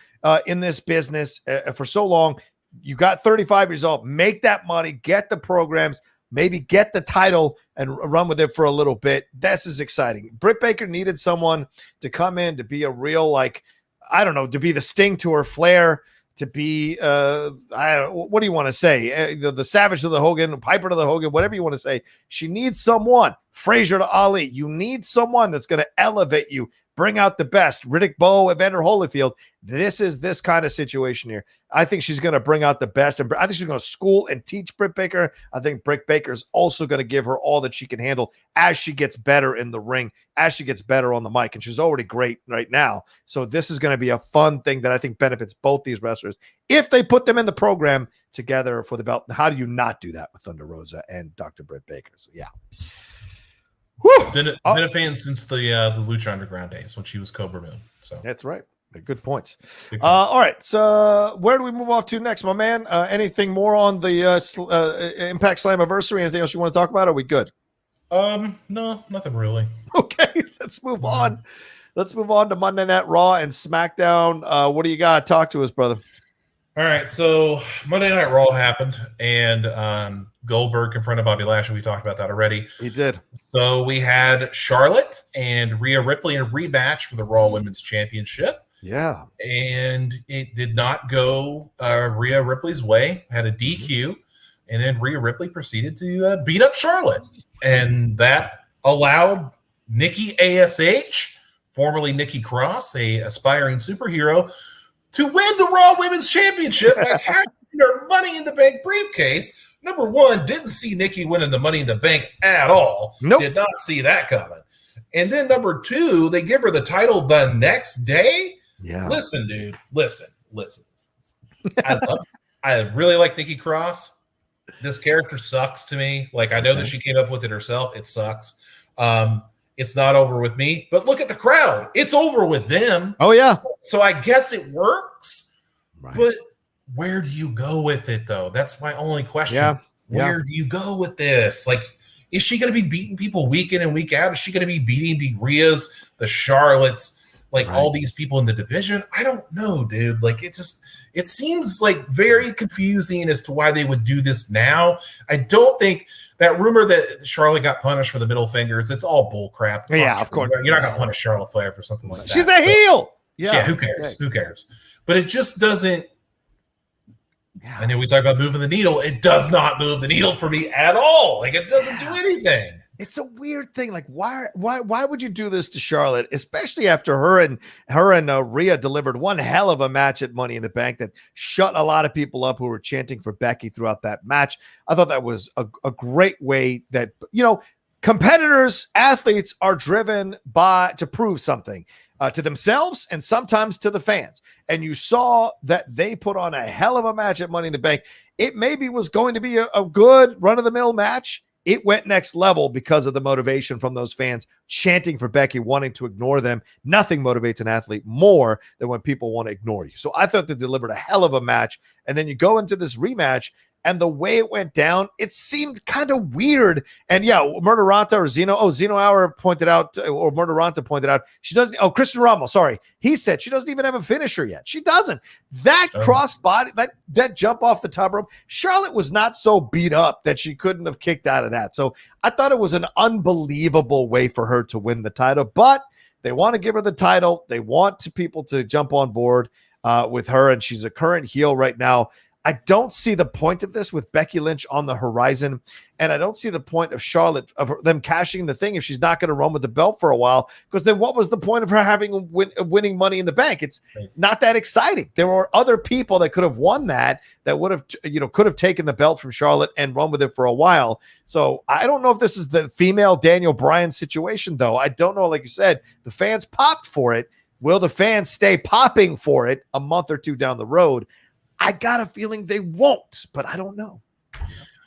in this business for so long. You got 35 years old. Make that money. Get the programs. Maybe get the title and run with it for a little bit. This is exciting. Britt Baker needed someone to come in to be a real, like, I don't know, to be the Sting to her Flair, to be, what do you want to say? The Savage to the Hogan, Piper to the Hogan, whatever you want to say. She needs someone. Frazier to Ali. You need someone that's going to elevate you, bring out the best. Riddick Bowe, Evander Holyfield. This is this kind of situation here. I think she's going to bring out the best, and I think she's going to school and teach Britt Baker. I think Britt Baker is also going to give her all that she can handle as she gets better in the ring, as she gets better on the mic, and she's already great right now. So this is going to be a fun thing that I think benefits both these wrestlers if they put them in the program together for the belt. How do you not do that with Thunder Rosa and Dr. Britt Baker? So yeah. Been a fan since the Lucha Underground days when she was Cobra Moon. So that's right. Good points. All right. So where do we move off to next, my man? Anything more on the Impact Slammiversary? Anything else you want to talk about? Are we good? No, nothing really. Okay, let's move on. Let's move on to Monday Night Raw and SmackDown. What do you got? Talk to us, brother. All right, so Monday Night Raw happened, and Goldberg confronted Bobby Lashley. We talked about that already. He did. So we had Charlotte and Rhea Ripley in a rematch for the Raw Women's Championship. Yeah. And it did not go Rhea Ripley's way, had a DQ, and then Rhea Ripley proceeded to beat up Charlotte. And that allowed Nikki ASH, formerly Nikki Cross, a aspiring superhero, to win the Raw Women's Championship by cashing her Money in the Bank briefcase. Number one, didn't see Nikki winning the Money in the Bank at all. Nope. Did not see that coming. And then number two, they give her the title the next day. Yeah. Listen, dude. Listen. I really like Nikki Cross. This character sucks to me. Like, I know that she came up with it herself. It sucks. It's not over with me, but look at the crowd. It's over with them. Oh, yeah. So I guess it works. Right. But where do you go with it, though? That's my only question. Yeah. Where do you go with this? Like, is she going to be beating people week in and week out? Is she going to be beating the Rheas, the Charlottes, like all these people in the division? I don't know, dude. Like, it seems like very confusing as to why they would do this now. I don't think that rumor that Charlotte got punished for the middle fingers, it's all bull crap. Yeah, of course. You're not going to punish Charlotte Flair for something like that. She's a heel. Yeah, who cares? Okay. Who cares? But it just doesn't. Yeah. And then we talk about moving the needle. It does not move the needle for me at all. Like, it doesn't do anything. It's a weird thing. Like, why would you do this to Charlotte, especially after her and Rhea delivered one hell of a match at Money in the Bank that shut a lot of people up who were chanting for Becky throughout that match. I thought that was a great way that, competitors, athletes are driven to prove something to themselves and sometimes to the fans. And you saw that they put on a hell of a match at Money in the Bank. It maybe was going to be a good run-of-the-mill match. It went next level because of the motivation from those fans chanting for Becky, wanting to ignore them. Nothing motivates an athlete more than when people want to ignore you. So I thought they delivered a hell of a match. And then you go into this rematch, and the way it went down, it seemed kind of weird. And yeah, Murderanta or Zeno Hour pointed out, or Murderanta pointed out, she doesn't. Oh, Christian Rommel, sorry. He said she doesn't even have a finisher yet. She doesn't. That crossbody, that jump off the top rope, Charlotte was not so beat up that she couldn't have kicked out of that. So I thought it was an unbelievable way for her to win the title. But They want to give her the title. They want people to jump on board with her, and she's a current heel right now. I don't see the point of this with Becky Lynch on the horizon, and I don't see the point of Charlotte, of them cashing the thing if she's not going to run with the belt for a while, because then what was the point of her having winning Money in the Bank? It's not that exciting. There were other people that could have won that would have, could have taken the belt from Charlotte and run with it for a while. So I don't know if this is the female Daniel Bryan situation, though. I don't know. Like you said, the fans popped for it. Will the fans stay popping for it a month or two down the road? I got a feeling they won't, but I don't know.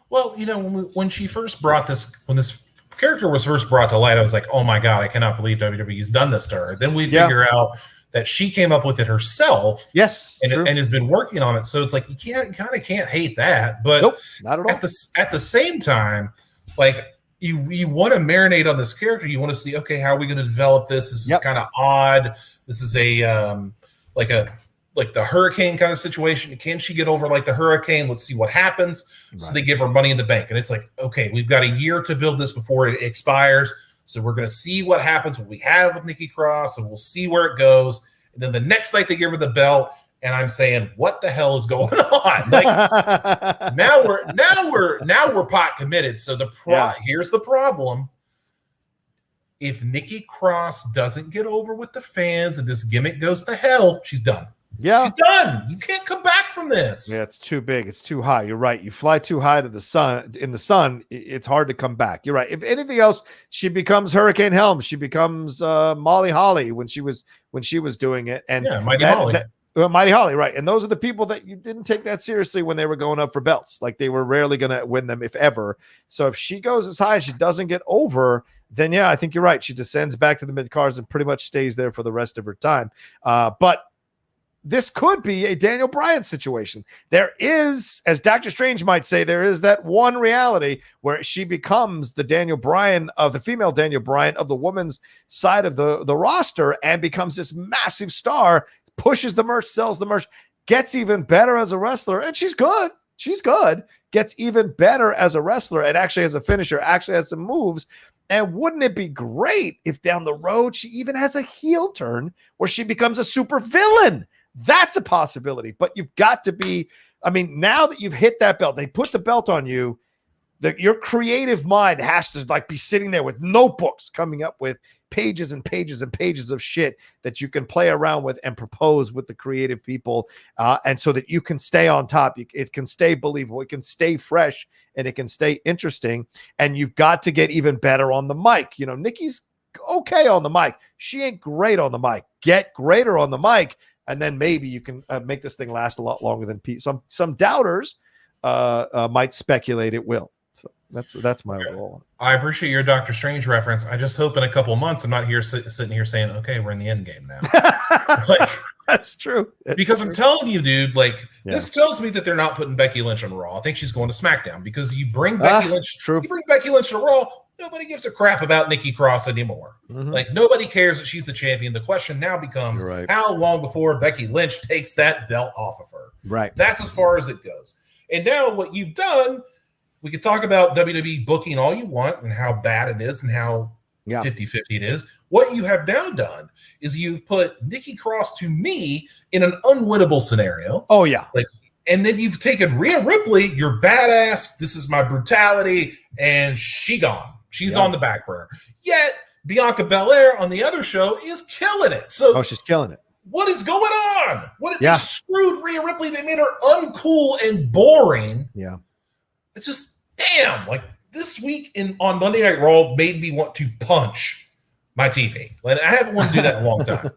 Well, when she first brought when this character was first brought to light, I was like, oh my God, I cannot believe WWE's done this to her. Then we figure out that she came up with it herself. Yes. And has been working on it. So it's like, you kind of can't hate that, but nope, not at all. At the same time, like you want to marinate on this character. You want to see, okay, how are we going to develop this? This is kind of odd. This is like the hurricane kind of situation. Can she get over like the hurricane? Let's see what happens. Right. So they give her Money in the Bank. And it's like, okay, we've got a year to build this before it expires. So we're going to see what happens, what we have with Nikki Cross, and we'll see where it goes. And then the next night they give her the belt, and I'm saying, what the hell is going on? Like now we're pot committed. So here's the problem. If Nikki Cross doesn't get over with the fans and this gimmick goes to hell, she's done. Yeah. She's done. You can't come back from this. Yeah, it's too big. It's too high. You're right. You fly too high to the sun. In the sun, it's hard to come back. You're right. If anything else, she becomes Hurricane Helms. She becomes Molly Holly when she was doing it. And Mighty Holly. Mighty Holly, right. And those are the people that you didn't take that seriously when they were going up for belts. Like they were rarely going to win them, if ever. So if she goes as high as she doesn't get over, then yeah, I think you're right. She descends back to the mid-cards and pretty much stays there for the rest of her time. But this could be a Daniel Bryan situation. There is, as Dr. Strange might say, there is that one reality where she becomes the Daniel Bryan of the female Daniel Bryan of the woman's side of the roster and becomes this massive star, pushes the merch, sells the merch, gets even better as a wrestler. And she's good. She's good. Gets even better as a wrestler and actually has a finisher, actually has some moves. And wouldn't it be great if down the road she even has a heel turn where she becomes a super villain? That's a possibility, but you've got to be, now that you've hit that belt, they put the belt on you, your creative mind has to like be sitting there with notebooks coming up with pages and pages and pages of shit that you can play around with and propose with the creative people. And so that you can stay on top, it can stay believable, it can stay fresh, and it can stay interesting. And you've got to get even better on the mic. Nikki's okay on the mic. She ain't great on the mic. Get greater on the mic. And then maybe you can make this thing last a lot longer than some doubters might speculate it will. So that's my overall. I appreciate your Doctor Strange reference. I just hope in a couple of months I'm not here sitting here saying, okay, we're in the end game now. That's true. Because I'm telling you, dude, this tells me that they're not putting Becky Lynch on Raw. I think she's going to SmackDown because you bring Becky Lynch. True. You bring Becky Lynch to Raw. Nobody gives a crap about Nikki Cross anymore. Mm-hmm. Like nobody cares that she's the champion. The question now becomes how long before Becky Lynch takes that belt off of her. Right. That's as far as it goes. And now what you've done, we could talk about WWE booking all you want and how bad it is and how 50-50 it is. What you have now done is you've put Nikki Cross to me in an unwinnable scenario. Oh yeah. And then you've taken Rhea Ripley, you're badass, this is my brutality, and she gone. She's on the back burner. Yet Bianca Belair on the other show is killing it. So she's killing it. What is going on? They screwed Rhea Ripley. They made her uncool and boring. Yeah. It's just damn. This week on Monday Night Raw made me want to punch my TV. I haven't wanted to do that in a long time.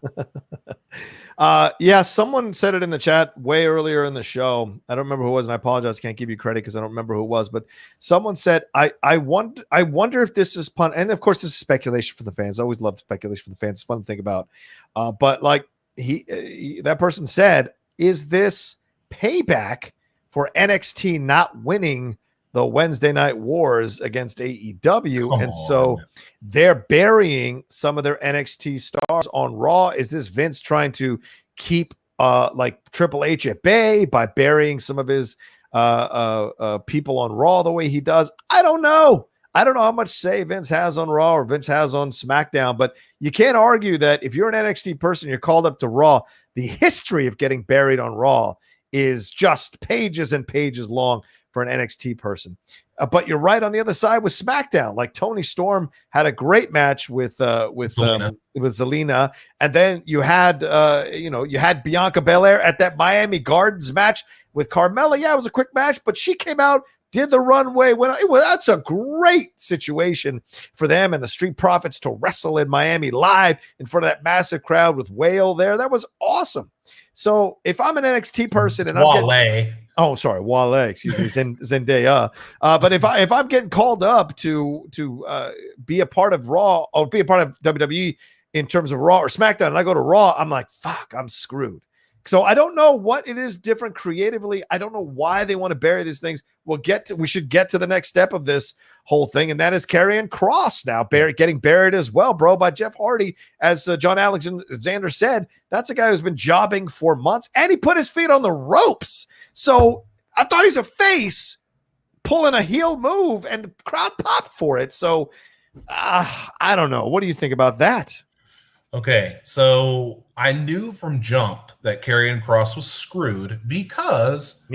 Someone said it in the chat way earlier in the show. I don't remember who it was, and I apologize. Can't give you credit because I don't remember who it was. But someone said, I wonder if this is pun. And of course, this is speculation for the fans. I always love speculation for the fans. It's fun to think about. But that person said, is this payback for NXT not winning the Wednesday Night Wars against AEW? So they're burying some of their NXT stars on Raw. Is this Vince trying to keep Triple H at bay by burying some of his people on Raw the way he does? I don't know. I don't know how much say Vince has on Raw or Vince has on SmackDown, but you can't argue that if you're an NXT person, you're called up to Raw, the history of getting buried on Raw is just pages and pages long for an NXT person. But you're right on the other side with SmackDown. Like Tony Storm had a great match with Zelina, and then you had Bianca Belair at that Miami Gardens match with Carmella. Yeah, it was a quick match, but she came out, did the runway. That's a great situation for them and the Street Profits to wrestle in Miami live in front of that massive crowd with Whale there. That was awesome. So if I'm an NXT person and Wale, excuse me, Zendaya. But if I'm getting called up to be a part of Raw or be a part of WWE in terms of Raw or SmackDown, and I go to Raw, I'm like, fuck, I'm screwed. So I don't know what it is different creatively. I don't know why they want to bury these things. We should get to the next step of this whole thing, and that is Karrion Kross now getting buried as well, bro, by Jeff Hardy. As John Alexander said, that's a guy who's been jobbing for months, and he put his feet on the ropes. So I thought he's a face pulling a heel move, and the crowd popped for it. So I don't know. What do you think about that? Okay, so I knew from jump that Karrion Kross was screwed because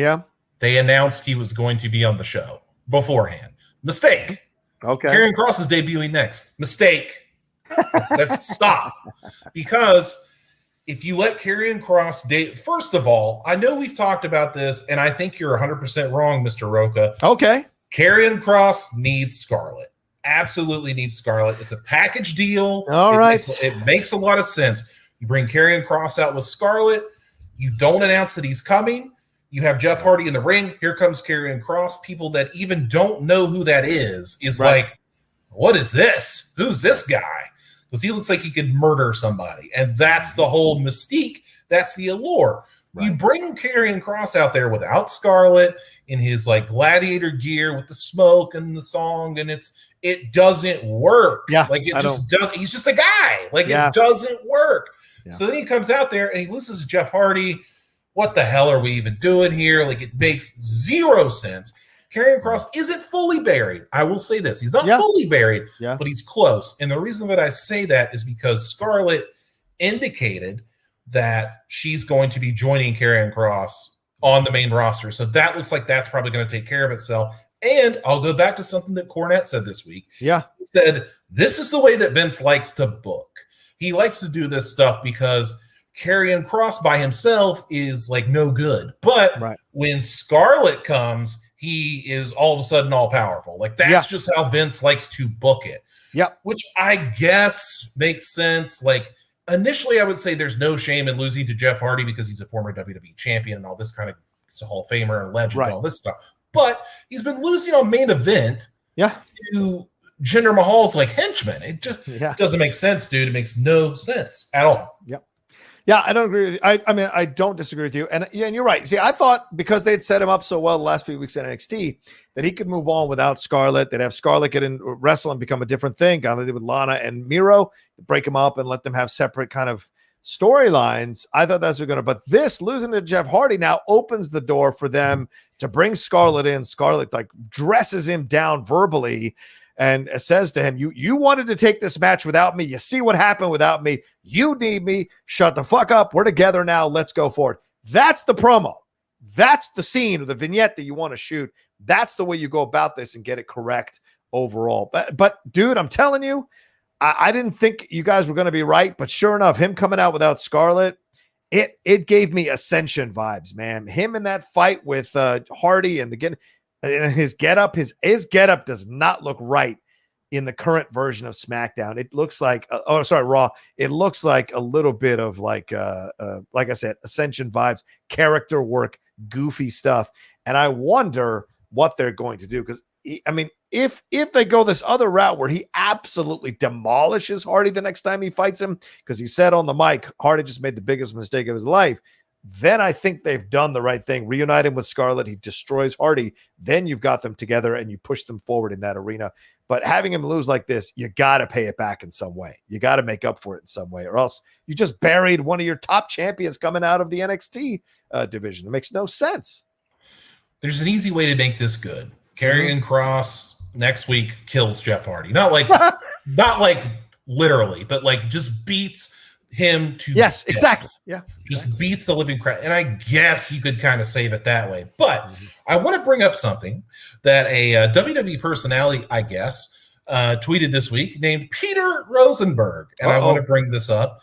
they announced he was going to be on the show beforehand. Mistake. Okay. Karrion Kross is debuting next. Mistake. Let's stop. Because if you let Karrion Kross first of all, I know we've talked about this, and I think you're 100% wrong, Mr. Rocha. Okay. Karrion Kross needs Scarlett. Absolutely needs Scarlett. It's a package deal. All right. It makes a lot of sense. You bring Karrion Kross out with Scarlett. You don't announce that he's coming. You have Jeff Hardy in the ring. Here comes Karrion Kross. People that even don't know who that is like, what is this? Who's this guy? Because he looks like he could murder somebody. And that's the whole mystique. That's the allure. Right. You bring Karrion Kross out there without Scarlett in his like gladiator gear with the smoke and the song, and it doesn't work. Yeah, like it just doesn't. He's just a guy. Like it doesn't work. Yeah. So then he comes out there and he listens to Jeff Hardy. What the hell are we even doing here? Like it makes zero sense. Karrion Kross isn't fully buried. I will say this. He's not fully buried, but he's close. And the reason that I say that is because Scarlett indicated that she's going to be joining Karrion Kross on the main roster. So that looks like that's probably going to take care of itself. And I'll go back to something that Cornette said this week. Yeah. He said, this is the way that Vince likes to book. He likes to do this stuff because Karrion Kross by himself is like no good. But when Scarlett comes, he is all of a sudden all powerful. Like that's just how Vince likes to book it. Yep. Which I guess makes sense. Like initially I would say there's no shame in losing to Jeff Hardy because he's a former WWE champion and all this kind of, he's a Hall of Famer and legend and all this stuff. But he's been losing on main event to Jinder Mahal's like henchman. It just doesn't make sense, dude. It makes no sense at all. Yep. Yeah, I don't agree with you. I mean, I don't disagree with you. And you're right. See, I thought because they'd set him up so well the last few weeks in NXT that he could move on without Scarlett. They'd have Scarlett get in, wrestle and become a different thing. Kind of did with Lana and Miro, break them up and let them have separate kind of storylines. I thought that's what we're going to. But this losing to Jeff Hardy now opens the door for them to bring Scarlett in. Scarlett like dresses him down verbally and says to him, you wanted to take this match without me. You see what happened without me. You need me. Shut the fuck up. We're together now. Let's go for it. That's the promo. That's the scene or the vignette that you want to shoot. That's the way you go about this and get it correct overall. But dude, I'm telling you, I didn't think you guys were going to be right, but sure enough, him coming out without Scarlett, it gave me Ascension vibes, man. Him in that fight with Hardy and his getup, his getup does not look right in the current version of SmackDown. It looks like, Raw. It looks like a little bit of like I said, Ascension vibes, character work, goofy stuff. And I wonder what they're going to do. Because I mean, if they go this other route where he absolutely demolishes Hardy the next time he fights him, because he said on the mic, Hardy just made the biggest mistake of his life, then I think they've done the right thing. Reunite him with Scarlett. He destroys Hardy. Then you've got them together and you push them forward in that arena. But having him lose like this, you got to pay it back in some way. You got to make up for it in some way, or else you just buried one of your top champions coming out of the NXT division. It makes no sense. There's an easy way to make this good. Karrion Kross next week kills Jeff Hardy. Not like literally, but like just beats him to yes, death. Exactly. Yeah. Just beats the living crap. And I guess you could kind of save it that way. But I want to bring up something that a WWE personality, I guess, tweeted this week named Peter Rosenberg. And I want to bring this up.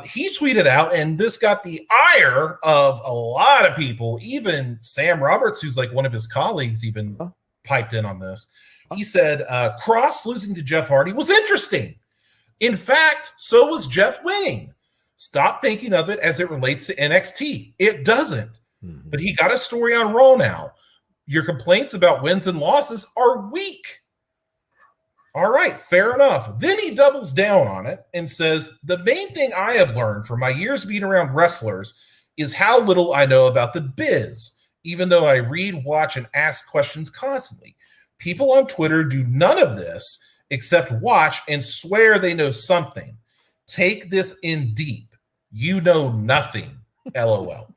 He tweeted out, and this got the ire of a lot of people, even Sam Roberts, who's like one of his colleagues, even piped in on this. He said, Cross losing to Jeff Hardy was interesting. In fact, so was Jeff winning. Stop thinking of it as it relates to NXT. It doesn't. But he got a story on Raw now. Your complaints about wins and losses are weak. All right, fair enough. Then he doubles down on it and says, the main thing I have learned from my years being around wrestlers is how little I know about the biz, even though I read, watch, and ask questions constantly. People on Twitter do none of this except watch and swear they know something. Take this in deep. You know nothing. LOL.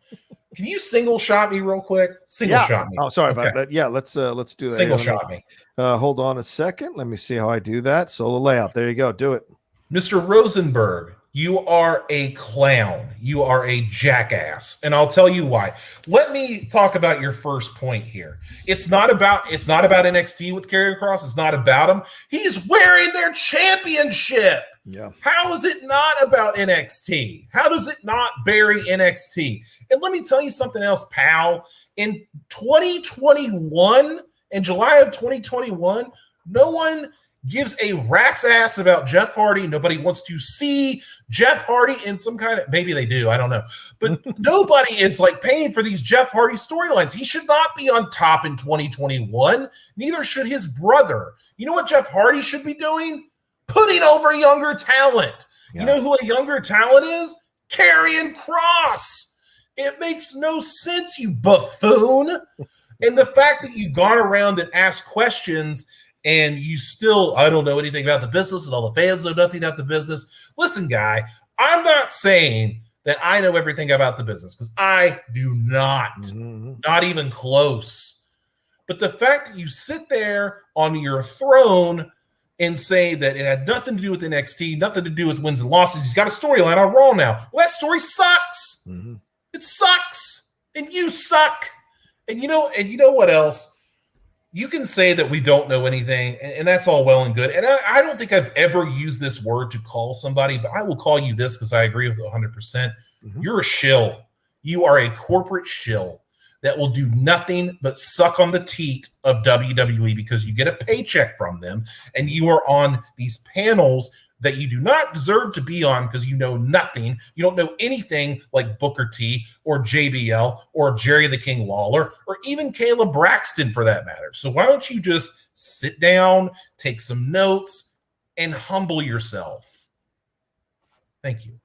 Can you single shot me real quick? Shot me. Oh, sorry about that. Yeah, let's do that. Single shot me. Hold on a second. Let me see how I do that. Solo layout. There you go. Do it. Mr. Rosenberg, you are a clown. You are a jackass. And I'll tell you why. Let me talk about your first point here. It's not about NXT with Karrion Kross. It's not about him. He's wearing their championship. Yeah. How is it not about NXT? How does it not bury NXT? And let me tell you something else, pal. In 2021, in July of 2021, no one gives a rat's ass about Jeff Hardy. Nobody wants to see Jeff Hardy in some kind of, maybe they do, I don't know. But nobody is like paying for these Jeff Hardy storylines. He should not be on top in 2021. Neither should his brother. You know what Jeff Hardy should be doing? Putting over younger talent. Yeah. You know who a younger talent is? Karrion Kross. It makes no sense, you buffoon. And the fact that you've gone around and asked questions and you still, I don't know anything about the business and all the fans know nothing about the business. Listen, guy, I'm not saying that I know everything about the business because I do not, not even close. But the fact that you sit there on your throne and say that it had nothing to do with NXT, nothing to do with wins and losses. He's got a storyline on Raw now. Well, that story sucks. It sucks. And you suck. And you know what else? You can say that we don't know anything, and that's all well and good. And I don't think I've ever used this word to call somebody, but I will call you this because I agree with it 100%. You're a shill. You are a corporate shill that will do nothing but suck on the teat of WWE because you get a paycheck from them and you are on these panels that you do not deserve to be on because you know nothing. You don't know anything like Booker T or JBL or Jerry the King Lawler or even Caleb Braxton for that matter. So why don't you just sit down, take some notes, and humble yourself? Thank you.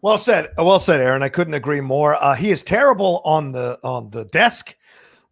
Well said, Aaron. I couldn't agree more. He is terrible on the desk.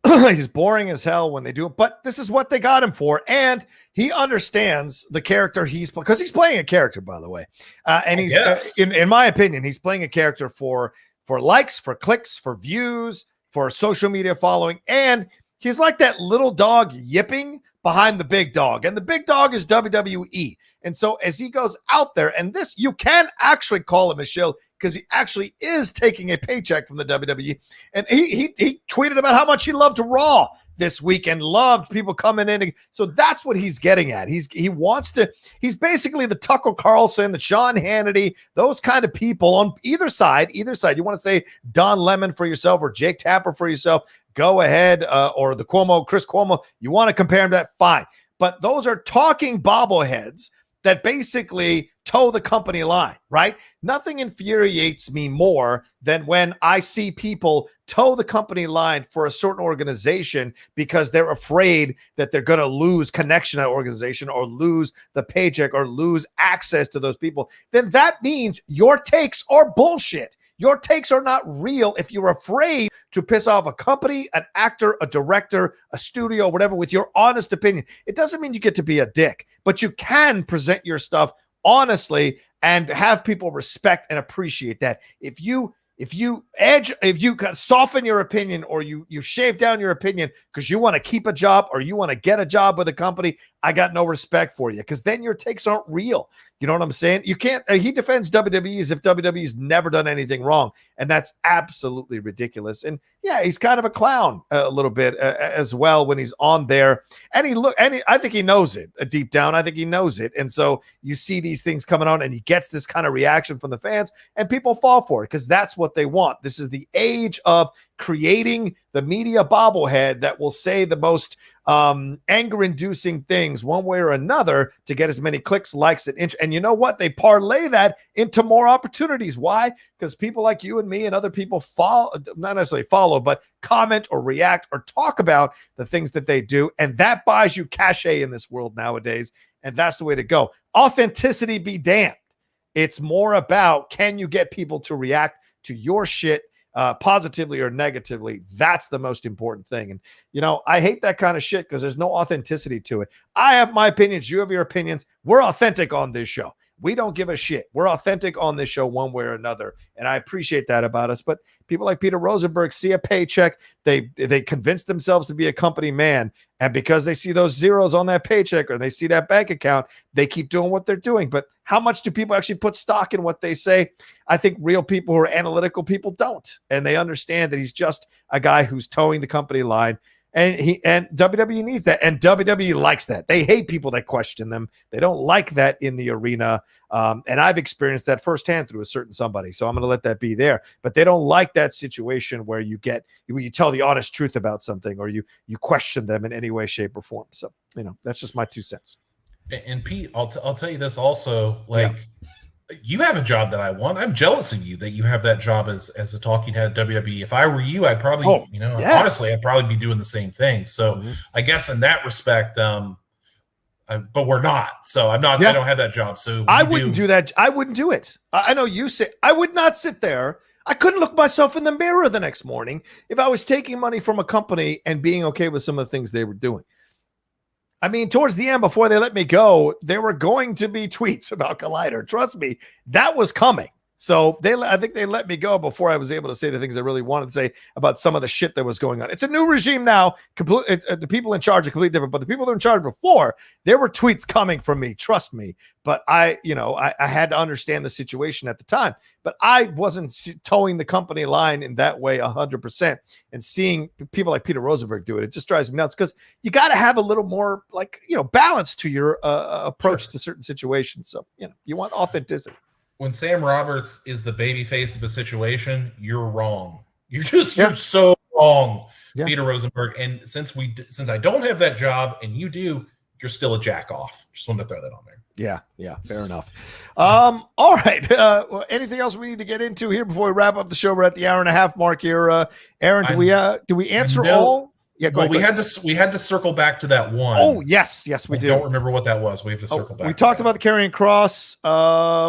He's boring as hell when they do it, but this is what they got him for, and he understands the character because he's playing a character, by the way. And he's, in my opinion, he's playing a character for likes, for clicks, for views, for social media following, and he's like that little dog yipping behind the big dog, and the big dog is WWE. And so as he goes out there, and this, you can actually call him a shill because he actually is taking a paycheck from the WWE. And he tweeted about how much he loved Raw this week and loved people coming in. So that's what he's getting at. He's basically the Tucker Carlson, the Sean Hannity, those kind of people on either side. You want to say Don Lemon for yourself or Jake Tapper for yourself, go ahead, or the Chris Cuomo. You want to compare him to that, fine. But those are talking bobbleheads that basically toe the company line, right? Nothing infuriates me more than when I see people toe the company line for a certain organization because they're afraid that they're going to lose connection to that organization or lose the paycheck or lose access to those people. Then that means your takes are bullshit. Your takes are not real if you're afraid to piss off a company, an actor, a director, a studio, whatever, with your honest opinion. It doesn't mean you get to be a dick, but you can present your stuff honestly and have people respect and appreciate that. If you if you soften your opinion or you shave down your opinion because you want to keep a job or you want to get a job with a company, I got no respect for you, because then your takes aren't real. You know what I'm saying? You can't. He defends WWE as if WWE's never done anything wrong, and that's absolutely ridiculous. And yeah, he's kind of a clown a little bit as well when he's on there. And I think he knows it deep down. I think he knows it. And so you see these things coming on, and he gets this kind of reaction from the fans, and people fall for it because that's what they want. This is the age of creating the media bobblehead that will say the most anger-inducing things one way or another to get as many clicks, likes, and you know what? They parlay that into more opportunities. Why? Because people like you and me and other people not necessarily follow, but comment or react or talk about the things that they do, and that buys you cachet in this world nowadays, and that's the way to go. Authenticity be damned. It's more about, can you get people to react to your shit positively or negatively? That's the most important thing. And, you know, I hate that kind of shit because there's no authenticity to it. I have my opinions. You have your opinions. We're authentic on this show. We don't give a shit. We're authentic on this show one way or another. And I appreciate that about us. But people like Peter Rosenberg see a paycheck. They convince themselves to be a company man. And because they see those zeros on that paycheck or they see that bank account, they keep doing what they're doing. But how much do people actually put stock in what they say? I think real people who are analytical people don't. And they understand that he's just a guy who's towing the company line. And WWE needs that. And WWE likes that. They hate people that question them. They don't like that in the arena. And I've experienced that firsthand through a certain somebody. So I'm going to let that be there. But they don't like that situation where you tell the honest truth about something or you question them in any way, shape, or form. So, you know, that's just my 2 cents. And Pete, I'll tell you this also, you have a job that I want. I'm jealous of you that you have that job as a talking head at WWE. If I were you, I'd probably, honestly, I'd probably be doing the same thing. So I guess in that respect, but we're not. So I'm not, I don't have that job. So I wouldn't do that. I wouldn't do it. I know you say I would not sit there. I couldn't look myself in the mirror the next morning if I was taking money from a company and being okay with some of the things they were doing. I mean, towards the end, before they let me go, there were going to be tweets about Collider. Trust me, that was coming. So I think they let me go before I was able to say the things I really wanted to say about some of the shit that was going on. It's a new regime now. The people in charge are completely different, but the people that were in charge before, there were tweets coming from me. Trust me. But I had to understand the situation at the time. But I wasn't towing the company line in that way 100%. And seeing people like Peter Rosenberg do it, it just drives me nuts because you got to have a little more balance to your approach to certain situations. So you want authenticity. When Sam Roberts is the baby face of a situation, you're wrong. You're so wrong, Peter Rosenberg. And since I don't have that job and you do, you're still a jack off. Just wanted to throw that on there. Yeah, fair enough. All right. Anything else we need to get into here before we wrap up the show? We're at the hour and a half mark here. Aaron, do we answer all? Yeah, go ahead. We had to circle back to that one. Oh, yes, we do. I don't remember what that was. We have to circle back. We talked about the Karrion Kross.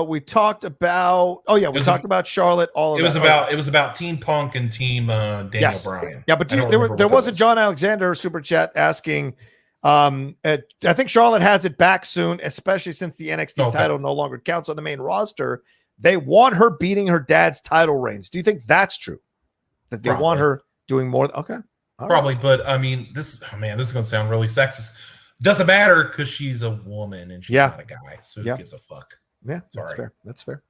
We talked about talked about Charlotte. It was about Team Punk and Team Daniel Bryan. Yeah, but there was a John Alexander super chat asking. I think Charlotte has it back soon, especially since the NXT title no longer counts on the main roster. They want her beating her dad's title reigns. Do you think that's true? That they want her doing more? Okay. Probably, but I mean, this is going to sound really sexist. Doesn't matter because she's a woman and she's not a guy, so who gives a fuck? Yeah, that's fair.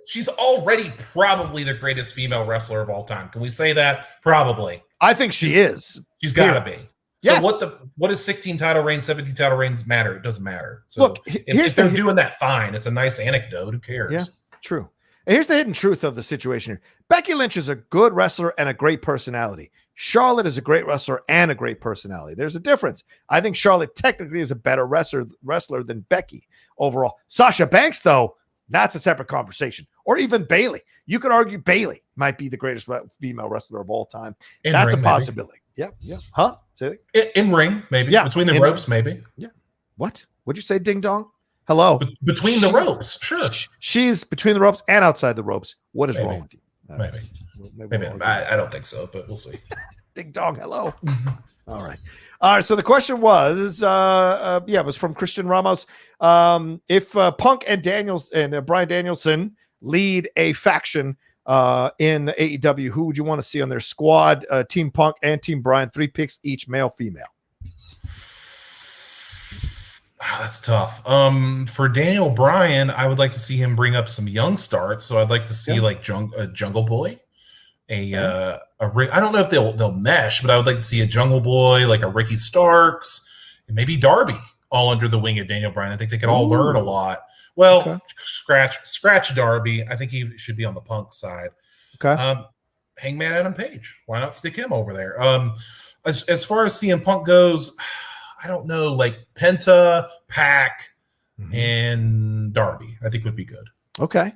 She's already probably the greatest female wrestler of all time. Can we say that? Probably. I think she is. She's got to be. Yes. So what does 16 title reigns, 17 title reigns matter? It doesn't matter. So look, if they're doing that, fine. It's a nice anecdote. Who cares? Yeah, true. And here's the hidden truth of the situation here. Becky Lynch is a good wrestler and a great personality. Charlotte is a great wrestler and a great personality. There's a difference. I think Charlotte technically is a better wrestler than Becky overall. Sasha Banks, though, that's a separate conversation. Or even Bayley. You could argue Bayley might be the greatest female wrestler of all time. That's a possibility. Maybe. Yeah. Huh? Say it. In ring, maybe. Yeah. Between the ropes, maybe. Yeah. What? What'd you say, ding dong? Hello. Between the ropes, sure. She's between the ropes and outside the ropes. What is wrong with you? Maybe. I don't think so, but we'll see. Ding dong, hello. All right. So the question was, it was from Christian Ramos. If Punk and Bryan Danielson lead a faction in AEW, who would you want to see on their squad? Team Punk and Team Bryan, 3 picks each, male, female. Oh, that's tough. For Daniel Bryan, I would like to see him bring up some young starts. So I'd like to see like Jungle Boy, I don't know if they'll mesh, but I would like to see a Jungle Boy, like a Ricky Starks, and maybe Darby, all under the wing of Daniel Bryan. I think they could all learn a lot. Well, scratch Darby. I think he should be on the Punk side. Okay. Hangman Adam Page. Why not stick him over there? As far as CM Punk goes, I don't know, like Penta, Pac, and Darby, I think would be good. Okay.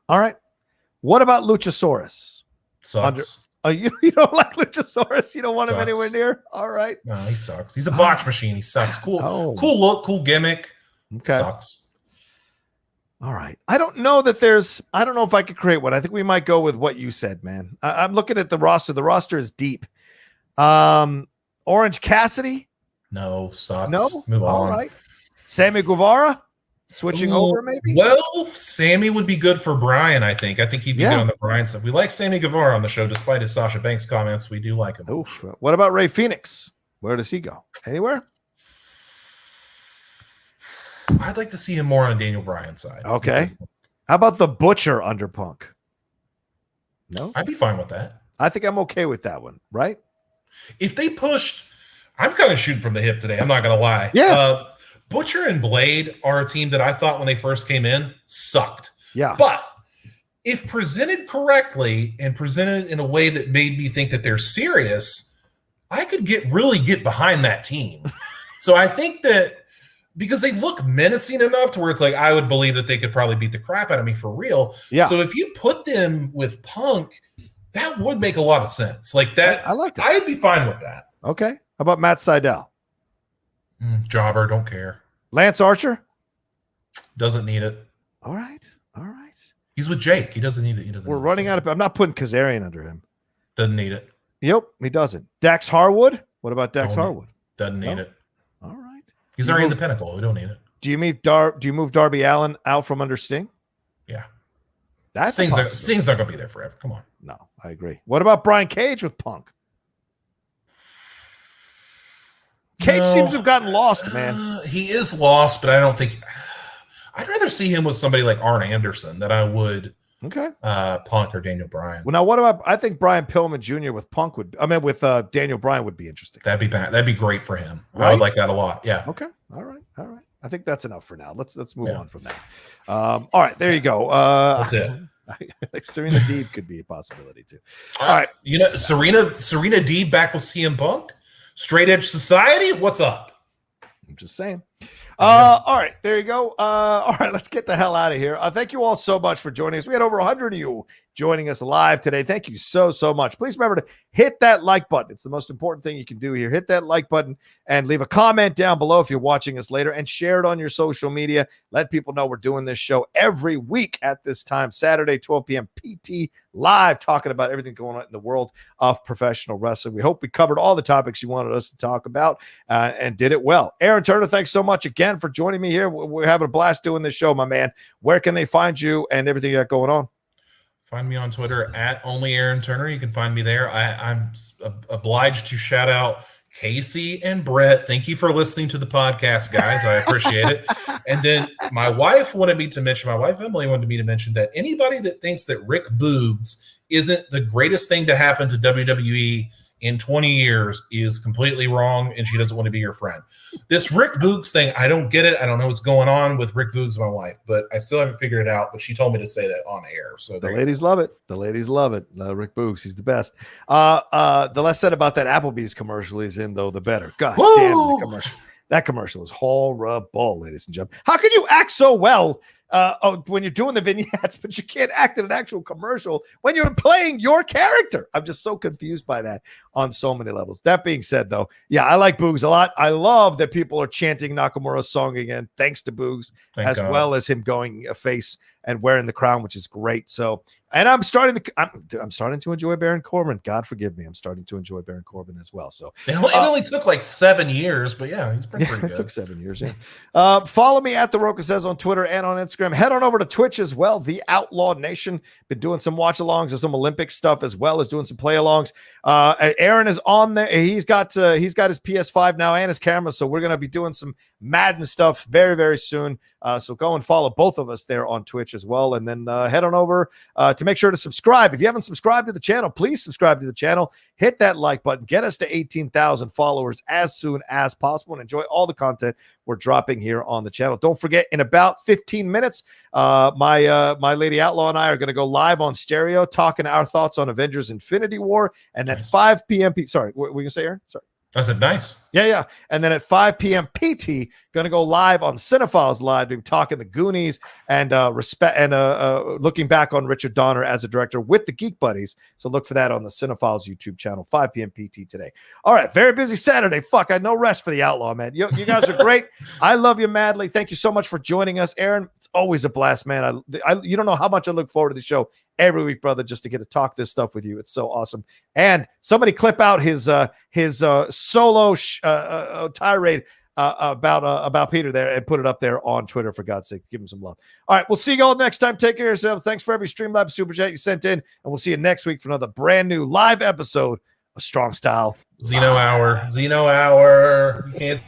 All right. What about Luchasaurus? Sucks. You don't like Luchasaurus? You don't want him anywhere near? All right. No, he sucks. He's a botch machine. He sucks. Cool look, cool gimmick. Okay. Sucks. All right. I don't know if I could create one. I think we might go with what you said, man. I'm looking at the roster. The roster is deep. Orange Cassidy? No, sucks. No? Move on. All right. Sammy Guevara? Switching over, maybe? Well, Sammy would be good for Bryan, I think. I think he'd be good on the Bryan side. We like Sammy Guevara on the show, despite his Sasha Banks comments. We do like him. Oof. What about Rey Fenix? Where does he go? Anywhere? I'd like to see him more on Daniel Bryan's side. Okay. How about the Butcher under Punk? No? I'd be fine with that. I think I'm okay with that one, right? If they pushed, I'm kind of shooting from the hip today. I'm not going to lie. Yeah. Butcher and Blade are a team that I thought when they first came in sucked. Yeah. But if presented correctly and presented in a way that made me think that they're serious, I could really get behind that team. So I think that because they look menacing enough to where it's like I would believe that they could probably beat the crap out of me for real. Yeah. So if you put them with Punk, that would make a lot of sense. Like that, I like that. I'd be fine with that. Okay. How about Matt Sydal? Jobber, don't care. Lance Archer? Doesn't need it. All right. All right. He's with Jake. He doesn't need it. We're running out of. I'm not putting Kazarian under him. Doesn't need it. Yep, he doesn't. Dax Harwood? What about Dax Harwood? Doesn't need it. All right. He's already in the pinnacle. We don't need it. Do you move Darby Allin out from under Sting? Yeah. That's Sting's not going to be there forever. Come on. No, I agree. What about Brian Cage with Punk? Cage seems to have gotten lost, man. He is lost, but I don't think. I'd rather see him with somebody like Arn Anderson than I would Punk or Daniel Bryan. Well, now what about? I think Brian Pillman Jr. with Punk with Daniel Bryan would be interesting. That'd be great for him. Right? I would like that a lot. Yeah. Okay. All right. I think that's enough for now. Let's move on from that. All right. There you go. That's it. Like Serena Deeb could be a possibility too. All right. You know, Serena Deeb back with CM Punk. Straight Edge Society, what's up? I'm just saying. All right, there you go. All right, let's get the hell out of here. Thank you all so much for joining us. We had over 100 of you joining us live today. Thank you so much. Please remember to hit that like button. It's the most important thing you can do here. Hit that like button and leave a comment down below if you're watching us later, and share it on your social media. Let people know we're doing this show every week at this time, Saturday, 12 p.m. PT live, talking about everything going on in the world of professional wrestling. We hope we covered all the topics you wanted us to talk about and did it well. Aaron Turner, thanks so much again for joining me here. We're having a blast doing this show, my man. Where can they find you and everything you got going on? Find me on Twitter at Only Aaron Turner. You can find me there. I'm obliged to shout out Casey and Brett. Thank you for listening to the podcast, guys. I appreciate it. And then my wife Emily wanted me to mention that anybody that thinks that Rick Boogs isn't the greatest thing to happen to WWE in 20 years is completely wrong, and she doesn't want to be your friend. This Rick Boogs thing, I don't get it. I don't know what's going on with Rick Boogs, my wife, but I still haven't figured it out, but she told me to say that on air. So the ladies love it. The ladies love it. Rick Boogs, he's the best. The less said about that Applebee's commercial he's in, though, the better. God damn, the commercial. That commercial is horrible, ladies and gentlemen. How can you act so well when you're doing the vignettes, but you can't act in an actual commercial when you're playing your character. I'm just so confused by that on so many levels. That being said, though, yeah, I like Boogs a lot. I love that people are chanting Nakamura's song again, thanks to Boogs, as well as him going a face and wearing the crown, which is great. So, and I'm starting to enjoy Baron Corbin. God forgive me. I'm starting to enjoy Baron Corbin as well. So it only took like 7 years, but yeah, he's pretty good. It took 7 years. Yeah. Follow me at The Rocha Says on Twitter and on Instagram. Head on over to Twitch as well. The Outlaw Nation. Been doing some watch alongs and some Olympic stuff as well as doing some play alongs. Aaron is on there. He's got his PS5 now and his camera. So we're going to be doing some Madden stuff very, very soon. So go and follow both of us there on Twitch as well. And then head on over to make sure to subscribe. If you haven't subscribed to the channel, please subscribe to the channel. Hit that like button. Get us to 18,000 followers as soon as possible and enjoy all the content we're dropping here on the channel. Don't forget, in about 15 minutes, my Lady Outlaw and I are going to go live on stereo talking our thoughts on Avengers Infinity War. And at 5 p.m. Sorry, what were you going to say, Aaron? Sorry. I said nice. Yeah. And then at 5 p.m. PT, going to go live on Cinephiles Live. We're talking the Goonies and looking back on Richard Donner as a director with the Geek Buddies. So look for that on the Cinephiles YouTube channel, 5 p.m. PT today. All right, very busy Saturday. Fuck, I had no rest for the Outlaw, man. You guys are great. I love you madly. Thank you so much for joining us, Aaron. It's always a blast, man. You don't know how much I look forward to the show every week, brother, just to get to talk this stuff with you. It's so awesome. And somebody clip out his solo tirade about Peter there and put it up there on Twitter, for God's sake. Give him some love. All right, we'll see you all next time. Take care of yourselves. Thanks for every Streamlabs Super Chat you sent in, and we'll see you next week for another brand new live episode of Strong Style. Xeno Hour. You can't